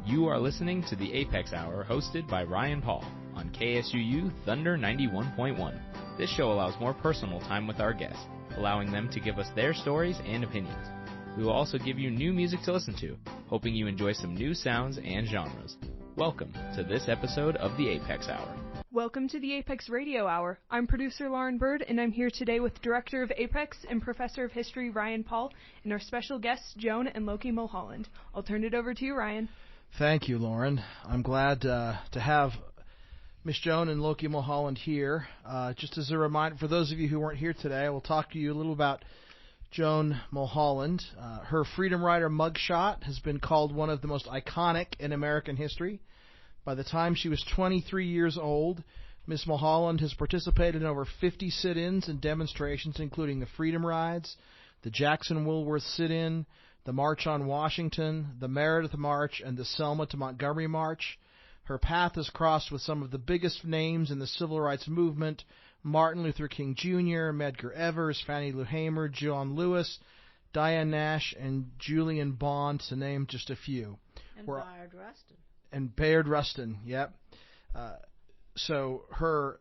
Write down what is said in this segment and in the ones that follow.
You are listening to the Apex Hour hosted by Ryan Paul on KSUU Thunder 91.1. This show allows more personal time with our guests, allowing them to give us their stories and opinions. We will also give you new music to listen to, hoping you enjoy some new sounds and genres. Welcome to this episode of the Apex Hour. Welcome to the Apex Radio Hour. I'm producer Lauren Bird, and I'm here today with Director of Apex and Professor of History Ryan Paul, and our special guests Joan and Loki Mullholland. I'll turn it over to you, Ryan. Thank you, Lauren. I'm glad to have Miss Joan and Loki Mullholland here. Just as a reminder, for those of you who weren't here today, I will talk to you a little about Joan Mulholland. Her Freedom Rider mugshot has been called one of the most iconic in American history. By the time she was 23 years old, Miss Mulholland has participated in over 50 sit-ins and demonstrations, including the Freedom Rides, the Jackson-Woolworth sit-in, the March on Washington, the Meredith March, and the Selma to Montgomery March. Her path is crossed with some of the biggest names in the civil rights movement: Martin Luther King Jr., Medgar Evers, Fannie Lou Hamer, John Lewis, Diane Nash, and Julian Bond, to name just a few. And Bayard Rustin. And Bayard Rustin, yep. So her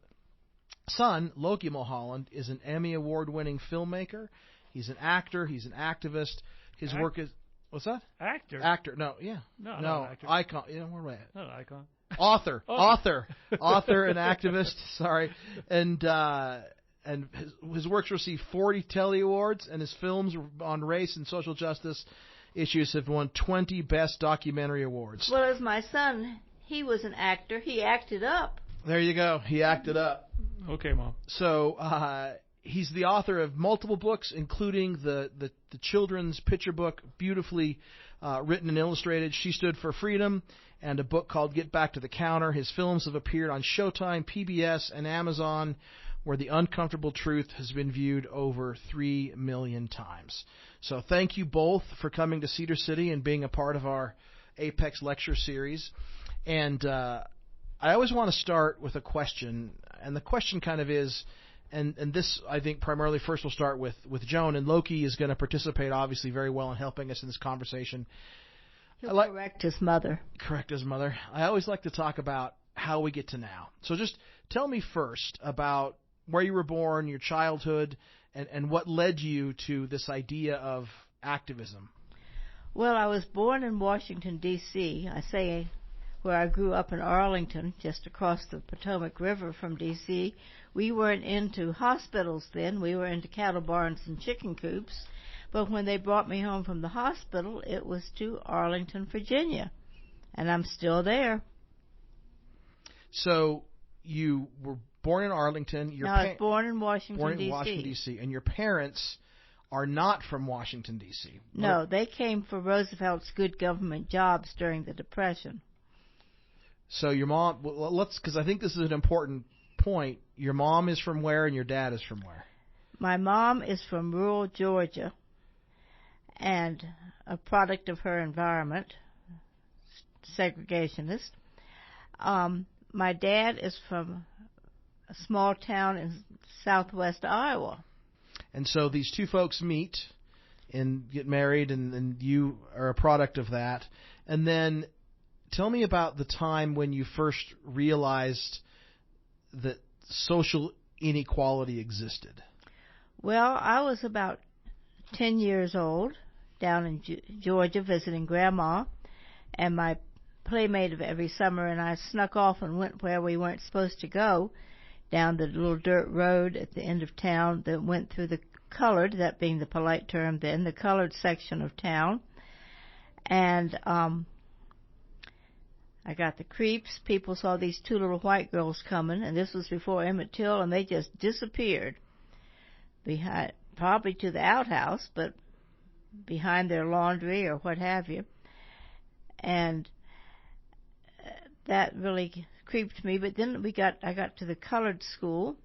son, Loki Mullholland, is an Emmy Award-winning filmmaker. He's an actor. He's an activist. His work is... What's that? Actor. No, yeah. No, actor. Icon. You know, where am I at? Not icon. Author. Author and activist. Sorry. And his works received 40 Telly Awards, and his films on race and social justice issues have won 20 Best Documentary Awards. Well, as my son, he was an actor. He acted up. There you go. He acted up. Okay, Mom. So he's the author of multiple books, including the children's picture book, beautifully written and illustrated, She Stood for Freedom, and a book called Get Back to the Counter. His films have appeared on Showtime, PBS, and Amazon, where The Uncomfortable Truth has been viewed over 3 million times. So thank you both for coming to Cedar City and being a part of our Apex lecture series. And I always want to start with a question, and the question kind of is, and this, I think, primarily first we'll start with Joan, and Loki is going to participate, obviously, very well in helping us in this conversation. He'll correct his mother. Correct his mother. I always like to talk about how we get to now. So just tell me first about where you were born, your childhood, and what led you to this idea of activism. Well, I was born in Washington, D.C. I say where I grew up in Arlington, just across the Potomac River from D.C. We weren't into hospitals then. We were into cattle barns and chicken coops. But when they brought me home from the hospital, it was to Arlington, Virginia. And I'm still there. So you were born in Arlington. I was born in Washington, D.C. Washington, D.C. And your parents are not from Washington, D.C. No, they came for Roosevelt's good government jobs during the Depression. So your mom, because I think this is an important point. Your mom is from where and your dad is from where? My mom is from rural Georgia and a product of her environment, segregationist. My dad is from a small town in southwest Iowa. And so these two folks meet and get married, and you are a product of that. And then tell me about the time when you first realized that social inequality existed. Well, I was about 10 years old, down in Georgia visiting Grandma, and my playmate of every summer and I snuck off and went where we weren't supposed to go, down the little dirt road at the end of town that went through the colored, that being the polite term then, the colored section of town. And I got the creeps. People saw these two little white girls coming, and this was before Emmett Till, and they just disappeared behind, probably to the outhouse, but behind their laundry or what have you. And that really creeped me. But then I got to the colored school,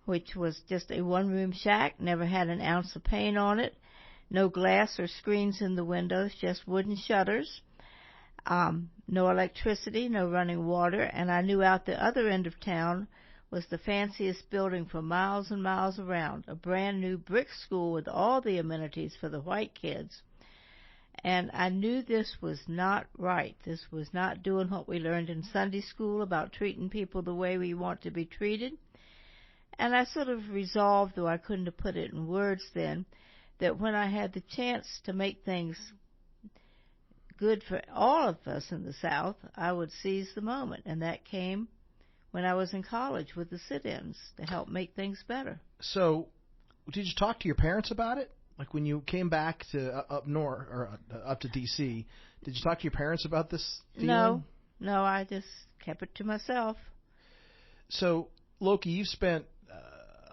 which was just a one-room shack, never had an ounce of paint on it, no glass or screens in the windows, just wooden shutters, no electricity, no running water, and I knew out the other end of town was the fanciest building for miles and miles around, a brand new brick school with all the amenities for the white kids. And I knew this was not right. This was not doing what we learned in Sunday school about treating people the way we want to be treated. And I sort of resolved, though I couldn't have put it in words then, that when I had the chance to make things good for all of us in the South, I would seize the moment. And that came when I was in college with the sit-ins to help make things better. So, did you talk to your parents about it? Like when you came back to up north or up to D.C., did you talk to your parents about this feeling? No, I just kept it to myself. So, Loki, you've spent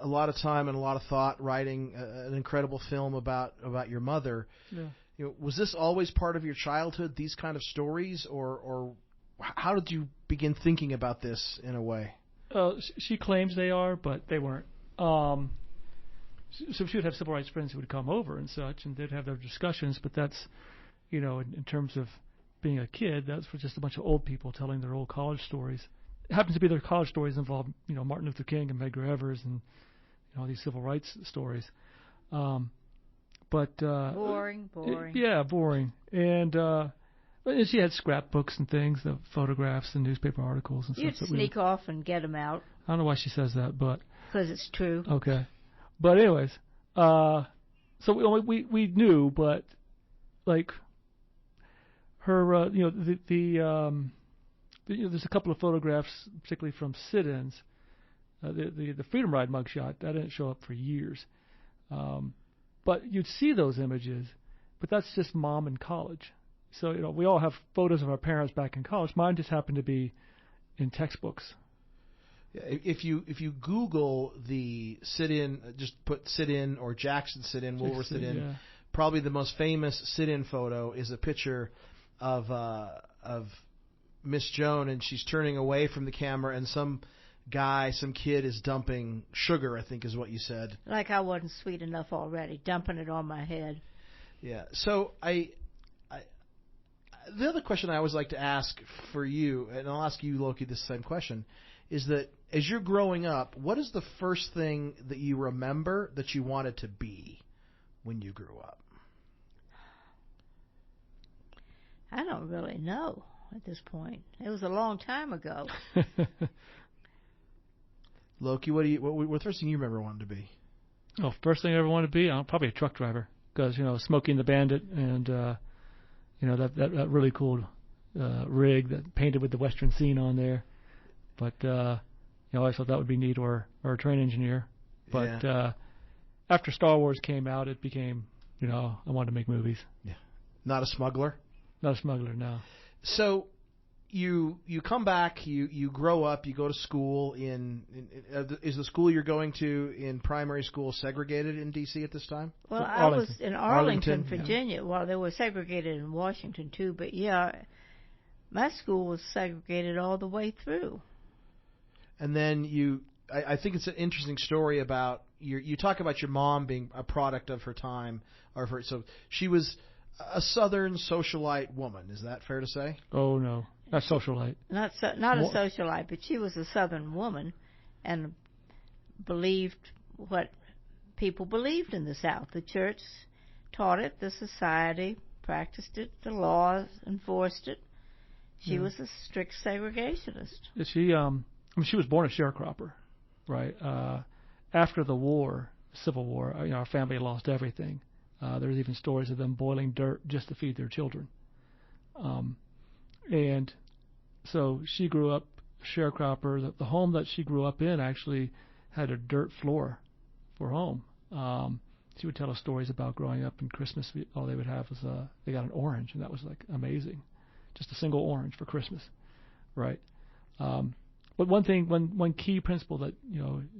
a lot of time and a lot of thought writing an incredible film about your mother. Yeah. You know, was this always part of your childhood, these kind of stories, or how did you begin thinking about this in a way? She claims they are, but they weren't. So she would have civil rights friends who would come over and such, and they'd have their discussions. But that's, in terms of being a kid, that's for just a bunch of old people telling their old college stories. It happens to be their college stories involve, Martin Luther King and Medgar Evers and all these civil rights stories. But boring. Boring. And she had scrapbooks and things, the photographs and newspaper articles and You'd stuff. sneak off and get them out. I don't know why she says that, but because it's true. Okay. But anyways, so we knew, but like her, there's a couple of photographs, particularly from sit-ins. The Freedom Ride mugshot that didn't show up for years, but you'd see those images. But that's just mom in college. So we all have photos of our parents back in college. Mine just happened to be in textbooks. If you Google the sit-in, just put sit-in or Jackson sit-in, Woolworth sit-in, yeah. Probably the most famous sit-in photo is a picture of Miss Joan, and she's turning away from the camera, and some kid is dumping sugar, I think is what you said. Like I wasn't sweet enough already, dumping it on my head. Yeah. So the other question I always like to ask for you, and I'll ask you, Loki, the same question, is that as you're growing up, what is the first thing that you remember that you wanted to be when you grew up? I don't really know at this point. It was a long time ago. Loki, what the first thing you remember wanted to be? Oh, first thing I ever wanted to be? Probably a truck driver, because Smokey and the Bandit, and that really cool rig that painted with the Western scene on there. But I always thought that would be neat, or a train engineer. But after Star Wars came out, it became I wanted to make movies. Yeah, not a smuggler. Not a smuggler, no. So you come back, you grow up, you go to school is the school you're going to in primary school segregated in D.C. at this time? Well, I was in Arlington, Virginia. Yeah. Well, they were segregated in Washington too, but my school was segregated all the way through. And then I think it's an interesting story about you talk about your mom being a product of her time, so she was a Southern socialite woman. Is that fair to say? Oh no. Not socialite. Not a socialite, but she was a Southern woman and believed what people believed in the South. The church taught it, the society practiced it, the laws enforced it. She was a strict segregationist. She was born a sharecropper, right? After the war, Civil War, our family lost everything. There's even stories of them boiling dirt just to feed their children. And so she grew up sharecropper. The home that she grew up in actually had a dirt floor for home. She would tell us stories about growing up, and Christmas, all they would have was they got an orange, and that was like amazing. Just a single orange for Christmas, right? But one key principle that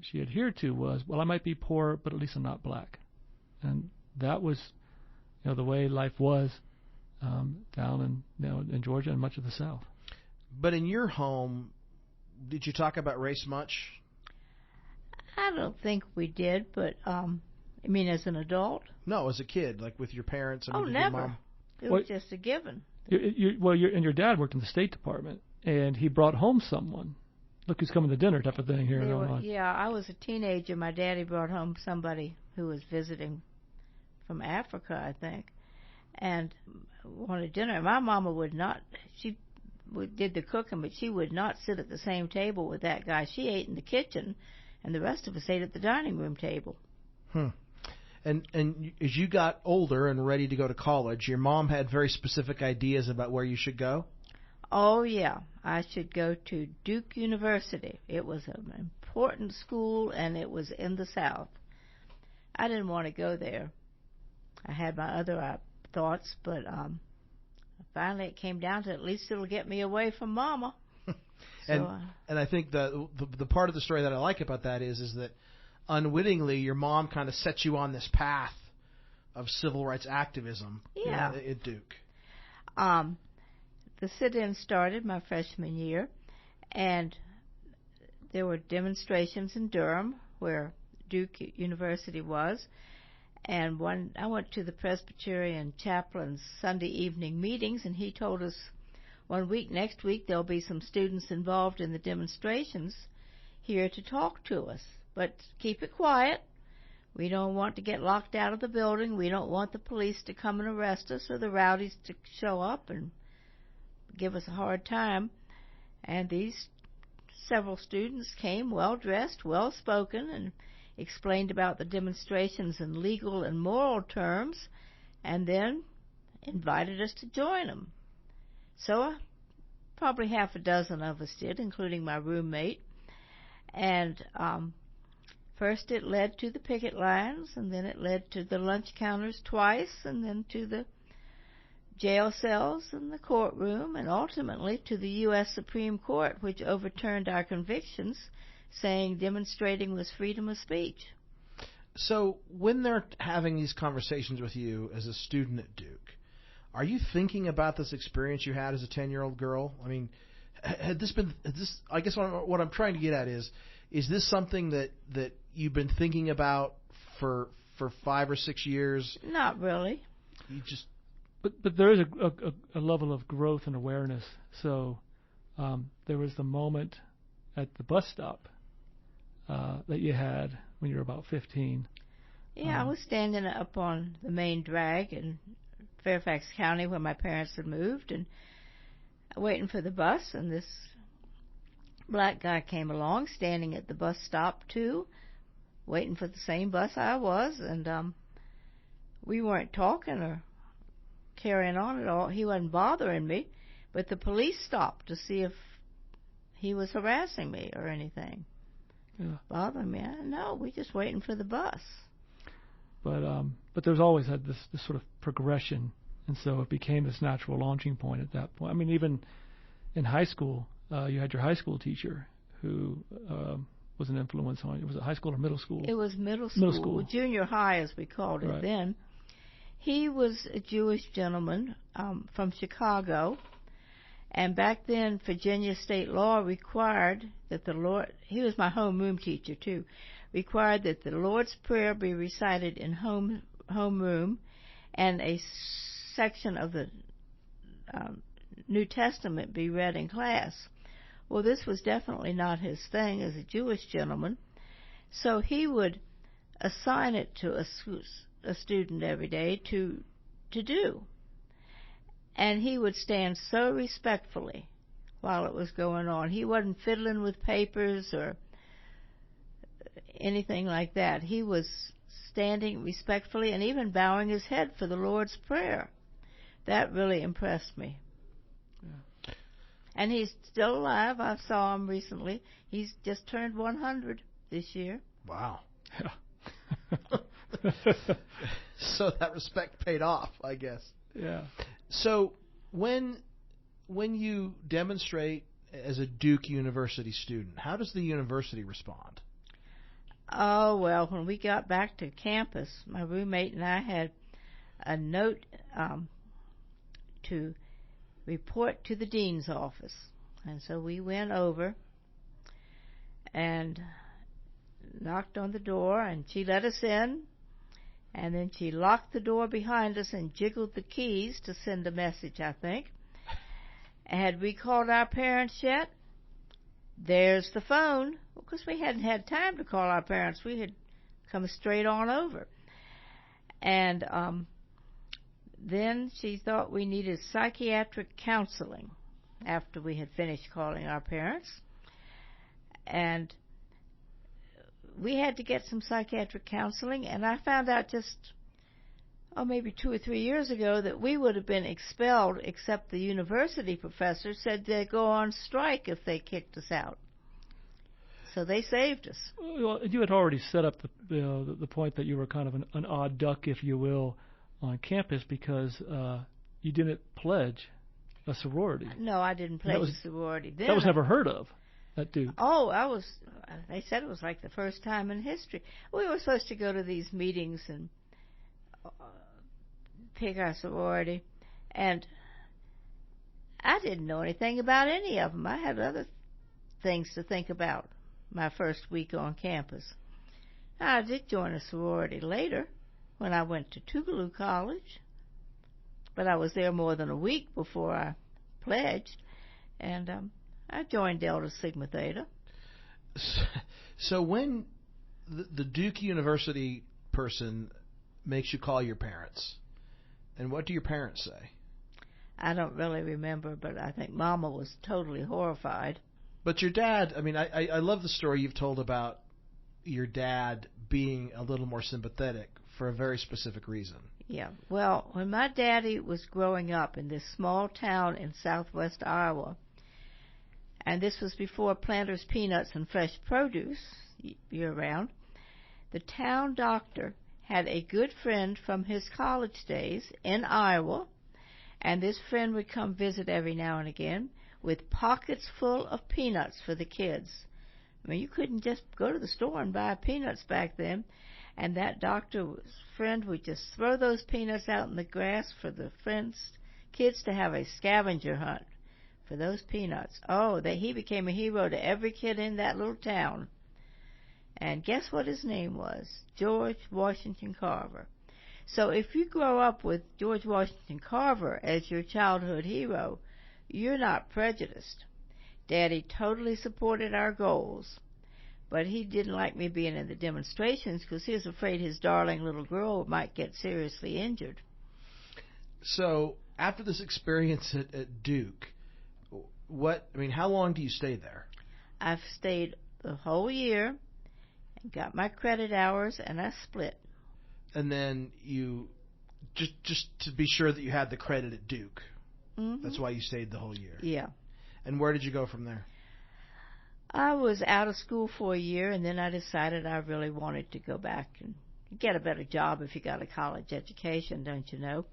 she adhered to was, well, I might be poor, but at least I'm not black, and that was the way life was down in Georgia and much of the South. But in your home, did you talk about race much? I don't think we did, but I mean, as an adult? No, as a kid, like with your parents. Never. Your mom. It was just a given. Your dad worked in the State Department, and he brought home someone. Look who's coming to dinner type of thing here. I was a teenager. My daddy brought home somebody who was visiting from Africa, I think. and wanted dinner. My mama would not. She did the cooking, but she would not sit at the same table with that guy. She ate in the kitchen, and the rest of us ate at the dining room table. And as you got older and ready to go to college, your mom had very specific ideas about where you should go? Oh, yeah. I should go to Duke University. It was an important school, and it was in the South. I didn't want to go there. I had my other thoughts, but finally it came down to at least it'll get me away from Mama. And I think the part of the story that I like about that is that unwittingly your mom kind of set you on this path of civil rights activism. Yeah. At Duke. The sit-in started my freshman year, and there were demonstrations in Durham where Duke University was, and I went to the Presbyterian chaplain's Sunday evening meetings, and he told us next week there'll be some students involved in the demonstrations here to talk to us, but keep it quiet. We don't want to get locked out of the building. We don't want the police to come and arrest us or the rowdies to show up and give us a hard time. And these several students came well-dressed, well-spoken, and explained about the demonstrations in legal and moral terms, and then invited us to join them. So probably half a dozen of us did, including my roommate. And first it led to the picket lines, and then it led to the lunch counters twice, and then to the jail cells and the courtroom, and ultimately to the U.S. Supreme Court, which overturned our convictions, saying demonstrating was freedom of speech. So when they're having these conversations with you as a student at Duke, are you thinking about this experience you had as a 10-year-old girl? I mean, I guess what I'm trying to get at is this something that you've been thinking about for 5 or 6 years? Not really. You just... But there is a level of growth and awareness. So there was the moment at the bus stop that you had when you were about 15. Yeah, I was standing up on the main drag in Fairfax County where my parents had moved, and waiting for the bus, and this black guy came along, standing at the bus stop too, waiting for the same bus I was, and we weren't talking or carrying on at all. He wasn't bothering me, but the police stopped to see if he was harassing me or anything. Yeah. Bothering me? No, we just waiting for the bus. But there's always had this sort of progression, and so it became this natural launching point at that point. I mean, even in high school, you had your high school teacher who was an influence on you. Was it high school or middle school? It was middle school. Junior high, as we called it right. Then. He was a Jewish gentleman from Chicago, and back then Virginia state law required that he was my homeroom teacher too, required that the Lord's Prayer be recited in homeroom, and a section of the New Testament be read in class. Well, this was definitely not his thing as a Jewish gentleman, so he would assign it to a student every day to do. And he would stand so respectfully while it was going on. He wasn't fiddling with papers or anything like that. He was standing respectfully and even bowing his head for the Lord's Prayer. That really impressed me. Yeah. And he's still alive. I saw him recently. He's just turned 100 this year. Wow. Yeah. So that respect paid off, I guess. Yeah. So when you demonstrate as a Duke University student, how does the university respond? Oh, well, when we got back to campus, my roommate and I had a note to report to the dean's office. And so we went over and knocked on the door, and she let us in. And then she locked the door behind us and jiggled the keys to send a message, I think. Had we called our parents yet? There's the phone. Because we hadn't had time to call our parents. We had come straight on over. And then she thought we needed psychiatric counseling after we had finished calling our parents. And we had to get some psychiatric counseling, and I found out just, maybe 2 or 3 years ago that we would have been expelled, except the university professor said they'd go on strike if they kicked us out. So they saved us. Well, you had already set up the point that you were kind of an odd duck, if you will, on campus because you didn't pledge a sorority. No, I didn't pledge a sorority. Then that was never heard of at Duke. Oh, they said it was like the first time in history. We were supposed to go to these meetings and pick our sorority, and I didn't know anything about any of them. I had other things to think about my first week on campus. I did join a sorority later when I went to Tougaloo College, but I was there more than a week before I pledged, and I joined Delta Sigma Theta. So when the Duke University person makes you call your parents, and what do your parents say? I don't really remember, but I think Mama was totally horrified. But your dad, I mean, I love the story you've told about your dad being a little more sympathetic for a very specific reason. Yeah. Well, when my daddy was growing up in this small town in southwest Iowa, and this was before Planters Peanuts and fresh produce year-round, the town doctor had a good friend from his college days in Iowa, and this friend would come visit every now and again with pockets full of peanuts for the kids. I mean, you couldn't just go to the store and buy peanuts back then, and that doctor's friend would just throw those peanuts out in the grass for the kids to have a scavenger hunt for those peanuts. He became a hero to every kid in that little town. And guess what his name was? George Washington Carver. So if you grow up with George Washington Carver as your childhood hero, you're not prejudiced. Daddy totally supported our goals, but he didn't like me being in the demonstrations because he was afraid his darling little girl might get seriously injured. So after this experience at Duke, how long do you stay there? I've stayed the whole year and got my credit hours, and I split. And then you, just to be sure that you had the credit at Duke. Mm-hmm. That's why you stayed the whole year. Yeah. And where did you go from there? I was out of school for a year, and then I decided I really wanted to go back and get a better job if you got a college education, don't you know?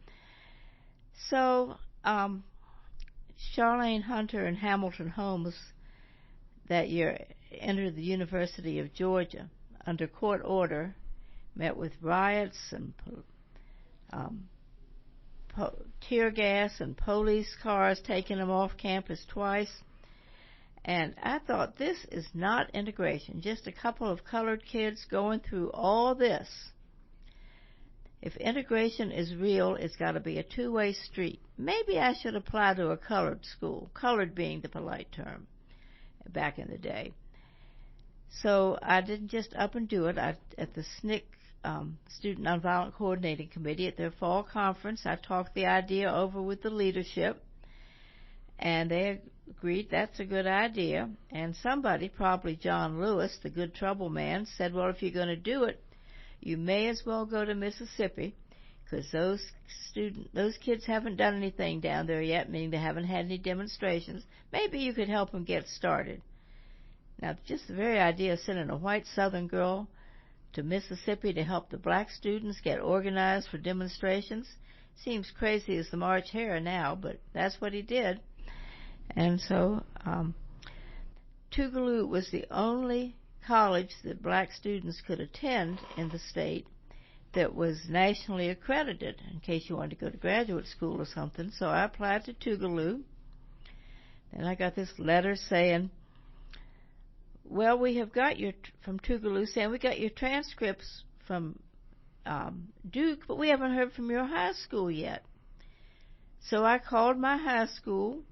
So, Charlene Hunter and Hamilton Holmes that year entered the University of Georgia under court order, met with riots and tear gas and police cars taking them off campus twice. And I thought, this is not integration, just a couple of colored kids going through all this. If integration is real, it's got to be a two-way street. Maybe I should apply to a colored school, colored being the polite term back in the day. So I didn't just up and do it. At the SNCC, Student Nonviolent Coordinating Committee, at their fall conference, I talked the idea over with the leadership, and they agreed that's a good idea. And somebody, probably John Lewis, the good trouble man, said, well, if you're going to do it, you may as well go to Mississippi, because those kids haven't done anything down there yet, meaning they haven't had any demonstrations. Maybe you could help them get started. Now, just the very idea of sending a white Southern girl to Mississippi to help the black students get organized for demonstrations seems crazy as the March Hare now, but that's what he did. And so Tougaloo was the only college that black students could attend in the state that was nationally accredited in case you wanted to go to graduate school or something. So I applied to Tougaloo, and I got this letter saying, well, we have got from Tougaloo saying we got your transcripts from Duke, but we haven't heard from your high school yet. So I called my high school,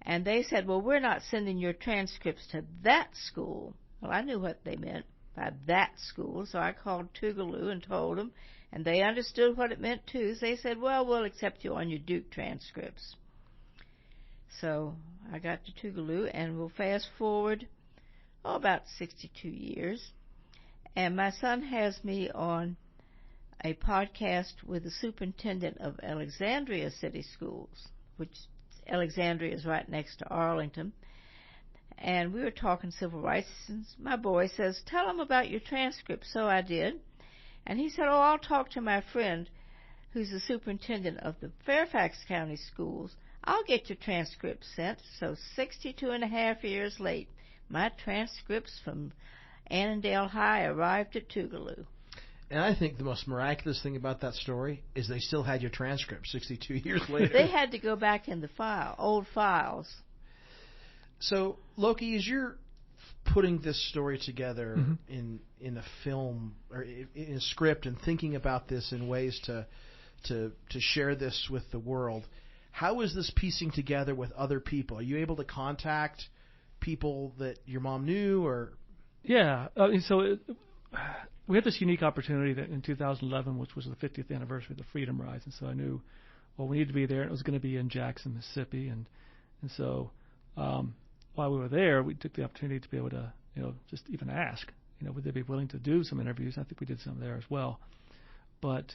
and they said, well, we're not sending your transcripts to that school. Well, I knew what they meant by that school, so I called Tougaloo and told them, And they understood what it meant, too. So they said, well, we'll accept you on your Duke transcripts. So I got to Tougaloo, and we'll fast forward, about 62 years. And my son has me on a podcast with the superintendent of Alexandria City Schools, which Alexandria is right next to Arlington. And we were talking civil rights, and my boy says, tell him about your transcript. So I did. And he said, oh, I'll talk to my friend who's the superintendent of the Fairfax County Schools. I'll get your transcript sent. So 62 and a half years late, my transcripts from Annandale High arrived at Tougaloo. And I think the most miraculous thing about that story is they still had your transcript 62 years later. They had to go back in the old files. So, Loki, as you're putting this story together in a film or in a script and thinking about this in ways to share this with the world, how is this piecing together with other people? Are you able to contact people that your mom knew, or? Yeah. We had this unique opportunity that in 2011, which was the 50th anniversary of the Freedom Rise, and so I knew, well, we needed to be there, and it was going to be in Jackson, Mississippi, and so while we were there, we took the opportunity to be able to, just even ask, would they be willing to do some interviews? I think we did some there as well, but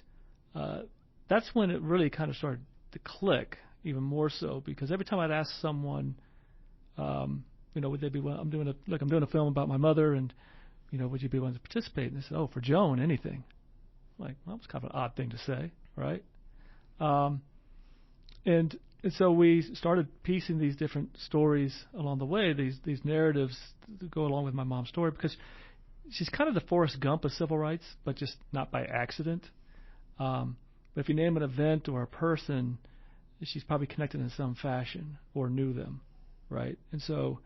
that's when it really kind of started to click even more so, because every time I'd ask someone, would they be willing? I'm doing a film about my mother, and would you be willing to participate? And they said, oh, for Joan, anything. Like, well, that's kind of an odd thing to say, right? And so we started piecing these different stories along the way, these narratives that go along with my mom's story, because she's kind of the Forrest Gump of civil rights, but just not by accident. But if you name an event or a person, she's probably connected in some fashion or knew them, right? And so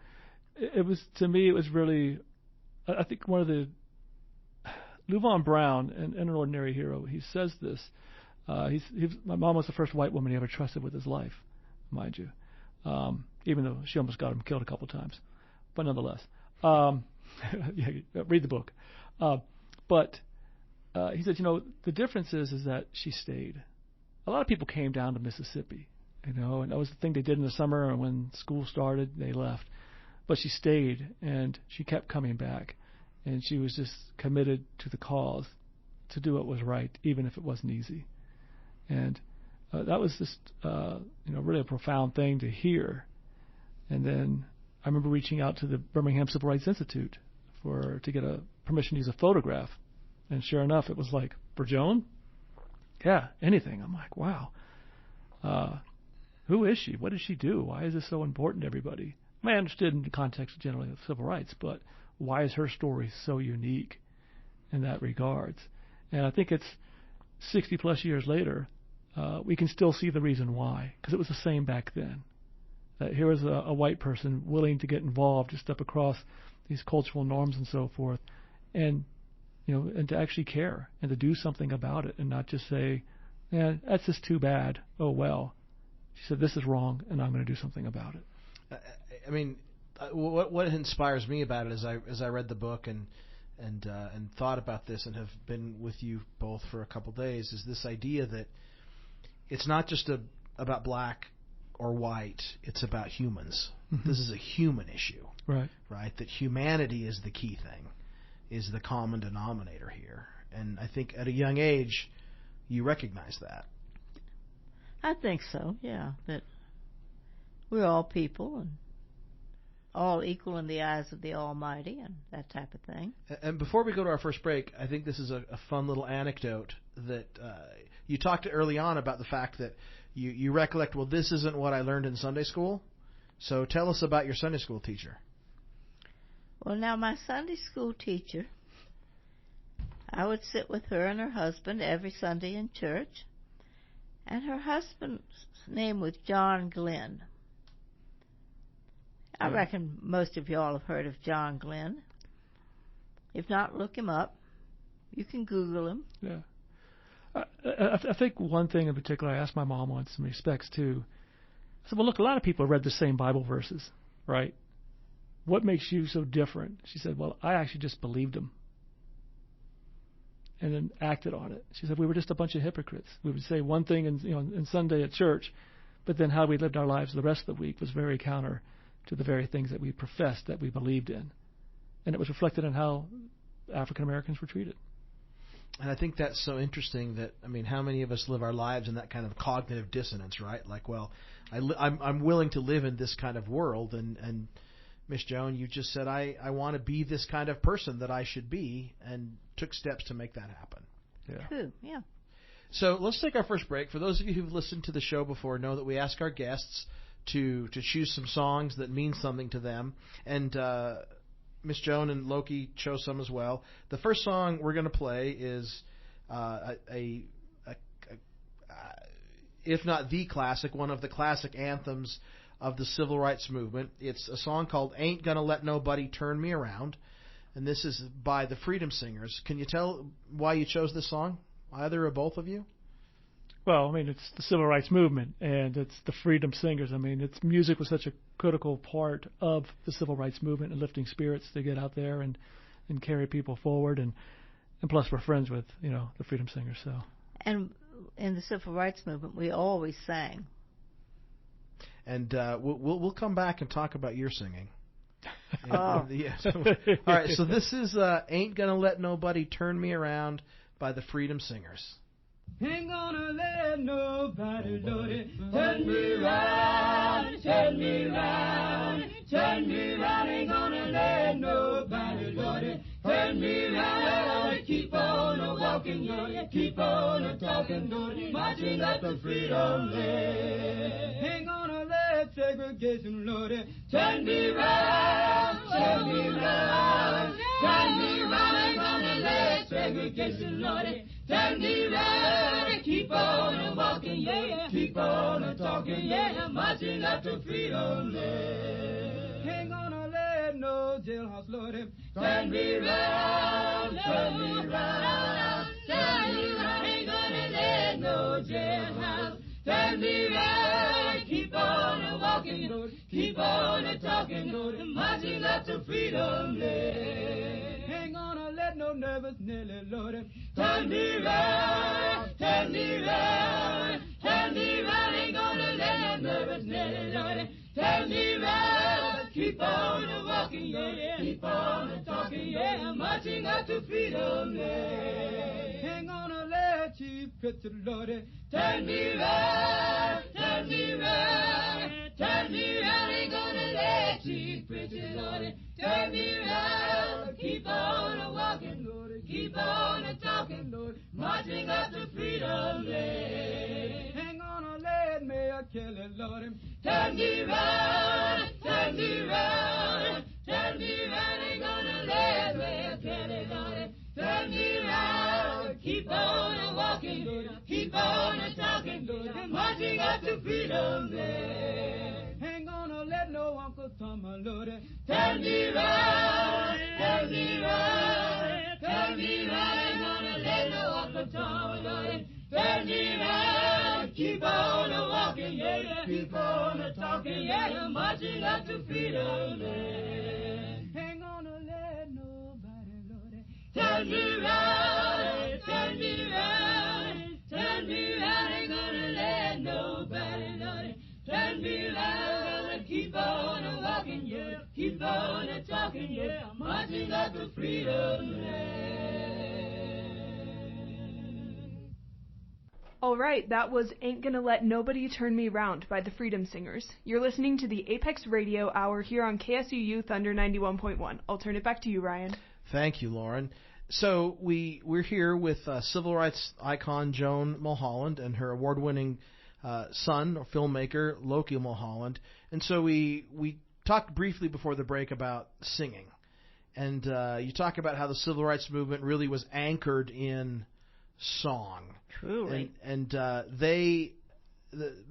it was really, I think one of the, Lou Von Brown, in An Ordinary Hero, he says this. My mom was the first white woman he ever trusted with his life, mind you, even though she almost got him killed a couple of times. But nonetheless, read the book. But he said, the difference is that she stayed. A lot of people came down to Mississippi, and that was the thing they did in the summer, and when school started, they left. But she stayed, and she kept coming back, and she was just committed to the cause, to do what was right, even if it wasn't easy. And that was just, really a profound thing to hear. And then I remember reaching out to the Birmingham Civil Rights Institute to get a permission to use a photograph. And sure enough, it was like, for Joan? Yeah, anything. I'm like, wow. Who is she? What does she do? Why is this so important to everybody? I understood in the context generally of civil rights, but why is her story so unique in that regards? And I think it's 60 plus years later, we can still see the reason why, because it was the same back then. That here was a white person willing to get involved, to step across these cultural norms and so forth, and and to actually care and to do something about it, and not just say, that's just too bad. Oh well. She said, this is wrong, and I'm going to do something about it. What inspires me about it as I read the book and thought about this and have been with you both for a couple days is this idea that it's not just about black or white, it's about humans. Mm-hmm. This is a human issue. Right. That humanity is the key thing, is the common denominator here. And I think at a young age, you recognize that. I think so, yeah, that we're all people and all equal in the eyes of the Almighty and that type of thing. And before we go to our first break, I think this is a fun little anecdote that you talked early on about the fact that you recollect, well, this isn't what I learned in Sunday school. So tell us about your Sunday school teacher. Well, now, my Sunday school teacher, I would sit with her and her husband every Sunday in church. And her husband's name was John Glenn. I reckon most of y'all have heard of John Glenn. If not, look him up. You can Google him. Yeah. I think one thing in particular, I asked my mom on some respects too. I said, well, look, a lot of people have read the same Bible verses, right? What makes you so different? She said, well, I actually just believed them. and then acted on it. She said we were just a bunch of hypocrites. We would say one thing in Sunday at church, but then how we lived our lives the rest of the week was very counter to the very things that we professed that we believed in. And it was reflected in how African Americans were treated. And I think that's so interesting that, how many of us live our lives in that kind of cognitive dissonance, right? Like, well, I'm willing to live in this kind of world, and Miss Joan, you just said, I want to be this kind of person that I should be, and took steps to make that happen. Yeah. True, yeah. So let's take our first break. For those of you who've listened to the show before, know that we ask our guests to choose some songs that mean something to them. And Miss Joan and Loki chose some as well. The first song we're going to play is if not the classic, one of the classic anthems of the civil rights movement. It's a song called Ain't Gonna Let Nobody Turn Me Around, and this is by the Freedom Singers. Can you tell why you chose this song, either or both of you? Well, it's the civil rights movement, and it's the Freedom Singers. It's music was such a critical part of the civil rights movement and lifting spirits to get out there and carry people forward, and plus we're friends with the Freedom Singers. So. And in the civil rights movement, we always sang. And we'll come back and talk about your singing. Oh. All right, so this is Ain't Gonna Let Nobody Turn Me Around by the Freedom Singers. Ain't gonna let nobody, Lordy, turn me round, turn me round, turn me round. Ain't gonna let nobody, Lordy, turn me round. Keep on a-walking, Lordy, keep on a-talking, Lordy, marching up the freedom land. Ain't gonna let segregation, Lordy, turn me round, turn me round, turn me round. Ain't gonna let segregation, Lordy, turn me round. Keep on a-walking, yeah, keep on a-talking, yeah, marching up to freedom land. Ain't gonna let no jailhouse, Lordy, turn me round, turn me round, turn me round. Ain't gonna let no jailhouse turn me round. Keep on a-walking, Lord, keep on a-talking, Lord, marching up to freedom land. Ain't gonna let no nervous Nelly, Lord, turn me round, turn me round, turn me round. Ain't gonna let no nervous Nelly, Lord, turn me round. Keep on a-walking, yeah, keep on a-talking, yeah, marching up to freedom land. Ain't gonna let Chief Preacher, Lord, turn me round, turn me round, turn me round. Ain't gonna let Chief Preacher, Lord, turn me round. Keep on a-walking, Lord, keep on a-talking, Lord, marching up to freedom land. Ain't gonna let Mayor Kelly, Lord, turn me round, turn me round, turn me round. Ain't gonna let Mayor Kelly, Lord, turn me round. Keep on a-walking, Lord, keep on a-talking, Lord, marching up to freedom land. Ain't gonna let no Uncle Tom, my Lord, turn me round, turn me round, turn me round. Ain't gonna let no Uncle Tom, Lord, turn me round. Keep on a-walking, yeah, keep on a-talking, yeah, marching up to freedom land. Ain't gonna let nobody, Lord, turn me round, turn me round, turn me round. Ain't gonna let nobody, Lord, turn me round. Gonna keep on a-walking, yeah, keep on a-talking, yeah, marching up to freedom land. All right, that was Ain't Gonna Let Nobody Turn Me Round by the Freedom Singers. You're listening to the Apex Radio Hour here on KSUU Thunder 91.1. I'll turn it back to you, Ryan. Thank you, Lauren. So we're here with civil rights icon Joan Mulholland and her award-winning son, or filmmaker, Loki Mullholland. And so we talked briefly before the break about singing. And you talk about how the civil rights movement really was anchored in song. Truly. And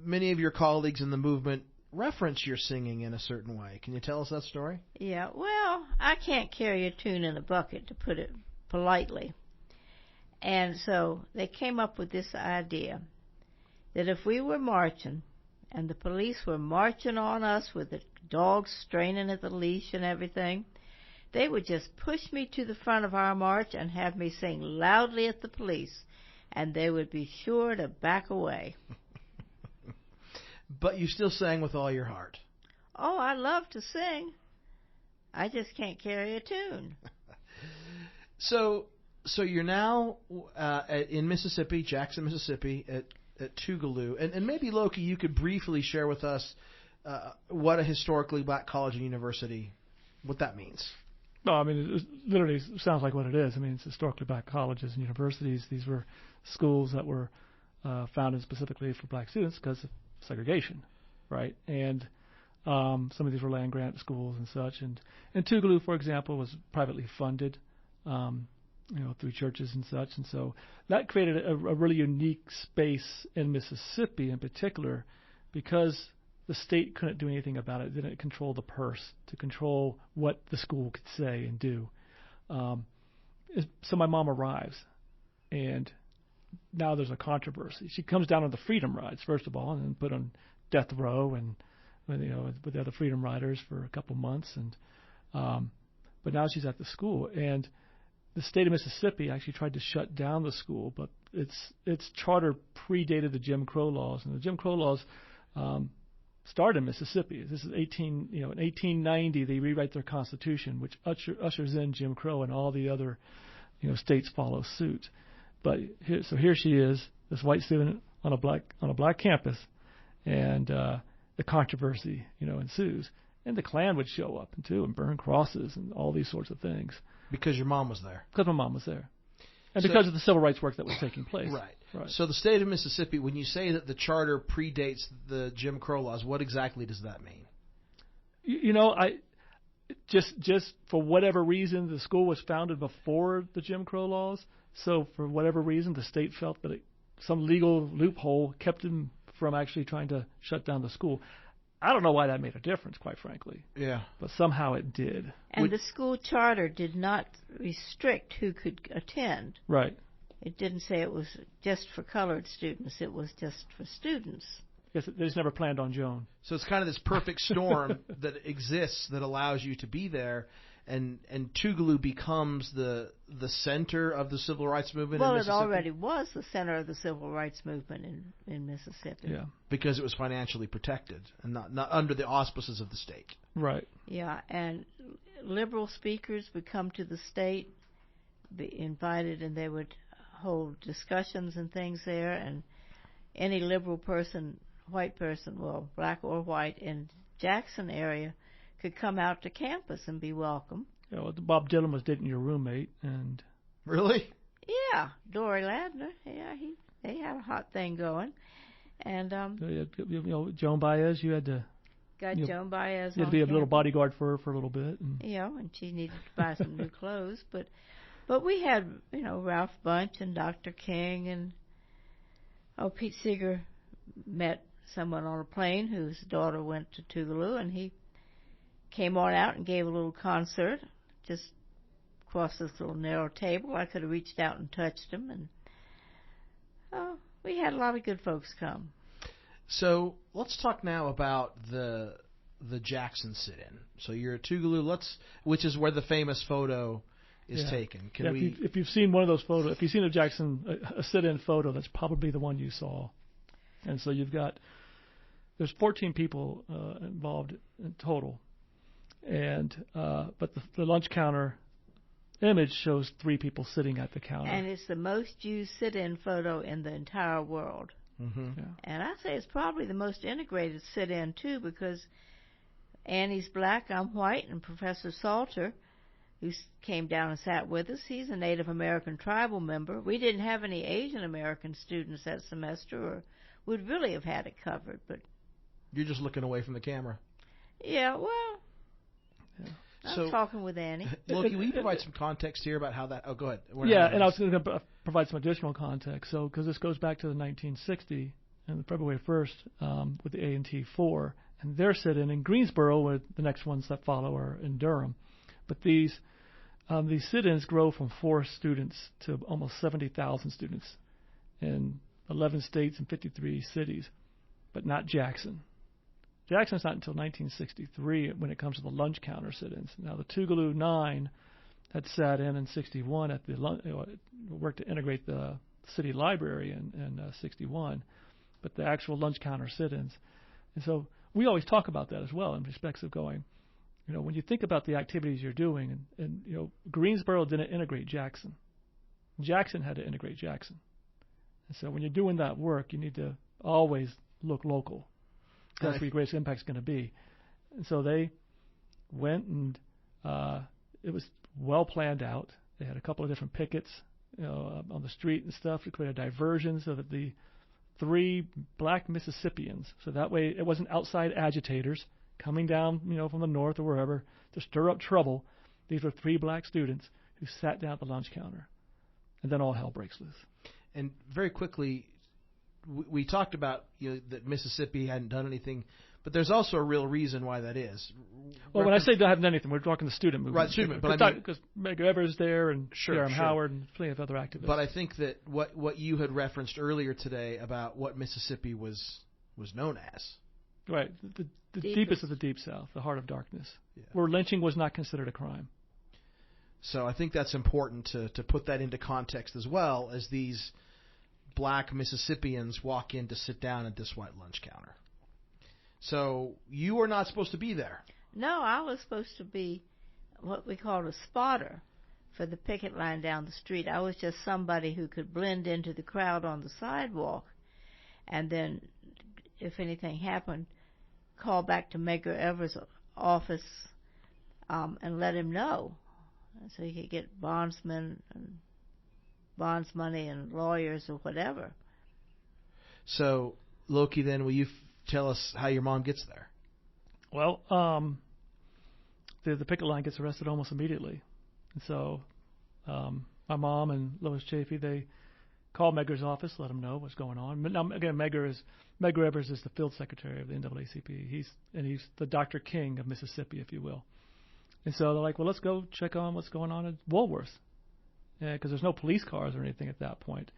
many of your colleagues in the movement reference your singing in a certain way. Can you tell us that story? Yeah, well, I can't carry a tune in a bucket, to put it politely. And so they came up with this idea that if we were marching and the police were marching on us with the dogs straining at the leash and everything, They would just push me to the front of our march and have me sing loudly at the police, and they would be sure to back away. But you still sang with all your heart. Oh, I love to sing. I just can't carry a tune. So you're now in Mississippi, Jackson, Mississippi, at Tougaloo. And maybe, Loki, you could briefly share with us what a historically black college and university, what that means. No, I mean, it literally sounds like what it is. I mean, it's historically black colleges and universities. These were schools that were founded specifically for black students because of segregation, right? And some of these were land-grant schools and such. And Tougaloo, for example, was privately funded, through churches and such. And so that created a really unique space in Mississippi in particular because the state couldn't do anything about it. It didn't control the purse to control what the school could say and do. So my mom arrives, and now there's a controversy. She comes down on the Freedom Rides, first of all, and then put on death row and with the other Freedom Riders for a couple months. But now she's at the school, and the state of Mississippi actually tried to shut down the school, but its charter predated the Jim Crow laws, and the Jim Crow laws started in Mississippi. This is in 1890 they rewrite their constitution, which ushers in Jim Crow, and all the other states follow suit. But here she is, this white student on a black campus, and the controversy ensues, and the Klan would show up and burn crosses and all these sorts of things. Because your mom was there. Because my mom was there. And because of the civil rights work that was taking place. Right. So the state of Mississippi, when you say that the charter predates the Jim Crow laws, what exactly does that mean? I just for whatever reason, the school was founded before the Jim Crow laws. So for whatever reason, the state felt that some legal loophole kept them from actually trying to shut down the school. I don't know why that made a difference, quite frankly. Yeah. But somehow it did. And the school charter did not restrict who could attend. Right. It didn't say it was just for colored students. It was just for students. Yes, they just never planned on Joan. So it's kind of this perfect storm that exists that allows you to be there, and Tougaloo becomes the center of the civil rights movement in Mississippi? Well, it already was the center of the civil rights movement in Mississippi. Yeah. Because it was financially protected and not under the auspices of the state. Right. Yeah, and liberal speakers would come to the state, be invited, and they would hold discussions and things there, and any liberal person, white person, well, black or white, in Jackson area could come out to campus and be welcome. Bob Dylan was dating your roommate, and really? Yeah, Dory Ladner. Yeah, they had a hot thing going, and Joan Baez. You had to Joan Baez. You had to be a little bodyguard for her for a little bit. And and she needed to buy some new clothes, but we had Ralph Bunch and Dr. King and Pete Seeger met someone on a plane whose daughter went to Tougaloo, and he came on out and gave a little concert just across this little narrow table. I could have reached out and touched him, and we had a lot of good folks come. So let's talk now about the Jackson sit-in. So you're at Tougaloo, which is where the famous photo is taken. If you've seen one of those photos, if you've seen a Jackson a sit-in photo, that's probably the one you saw. And so there's 14 people involved in total. And but the lunch counter image shows 3 people sitting at the counter. And it's the most used sit-in photo in the entire world. Mm-hmm. Yeah. And I say it's probably the most integrated sit-in, too, because Annie's black, I'm white, and Professor Salter, who came down and sat with us, he's a Native American tribal member. We didn't have any Asian American students that semester, or we'd really have had it covered. But you're just looking away from the camera. Yeah, well... Yeah. I'm talking with Annie. Loki, will you provide some context here about how that... Oh, go ahead. And I was going to provide some additional context. So, because this goes back to the 1960 and February 1st with the A&T 4, and their sit-in in Greensboro, where the next ones that follow are in Durham. But these sit-ins grow from 4 students to almost 70,000 students in 11 states and 53 cities, but not Jackson. Jackson's not until 1963 when it comes to the lunch counter sit-ins. Now, the Tougaloo 9 had sat in 61 at the worked to integrate the city library in 61, but the actual lunch counter sit-ins. And so we always talk about that as well in respects of going, when you think about the activities you're doing, and Greensboro didn't integrate Jackson. Jackson had to integrate Jackson. And so when you're doing that work, you need to always look local. That's where your greatest impact's going to be. And so they went and it was well planned out. They had a couple of different pickets on the street and stuff to create a diversion so that the 3 black Mississippians, so that way it wasn't outside agitators coming down, from the north or wherever to stir up trouble. These were 3 black students who sat down at the lunch counter, and then all hell breaks loose. And very quickly, we talked about that Mississippi hadn't done anything, but there's also a real reason why that is. Well, when I say they haven't done anything, we're talking the student movement. Right, student movement. But because Medgar Evers there and Jeremy sure. Howard and plenty of other activists. But I think that what you had referenced earlier today about what Mississippi was known as. Right, the deepest of the Deep South, the heart of darkness, where lynching was not considered a crime. So I think that's important to put that into context as well as these black Mississippians walk in to sit down at this white lunch counter. So you were not supposed to be there. No, I was supposed to be what we called a spotter for the picket line down the street. I was just somebody who could blend into the crowd on the sidewalk, and then if anything happened, call back to Medgar Evers' office and let him know, so he could get bonds money and lawyers or whatever. So, Loki, then, will you tell us how your mom gets there? Well, the picket line gets arrested almost immediately. And so my mom and Lois Chafee, they called Medgar's office, let him know what's going on. Now, again, Medgar Evers is the field secretary of the NAACP. He's the Dr. King of Mississippi, if you will. And so they're like, well, let's go check on what's going on at Woolworth. Because there's no police cars or anything at that point.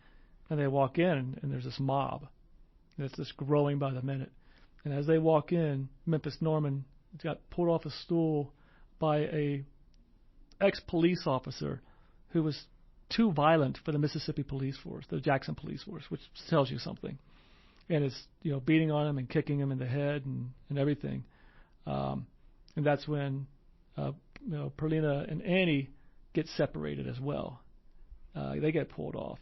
And they walk in, and there's this mob that's just growing by the minute. And as they walk in, Memphis Norman got pulled off a stool by a ex-police officer who was too violent for the Mississippi police force, the Jackson police force, which tells you something. And is beating on him and kicking him in the head and everything. And that's when Perlina and Annie get separated as well. They get pulled off.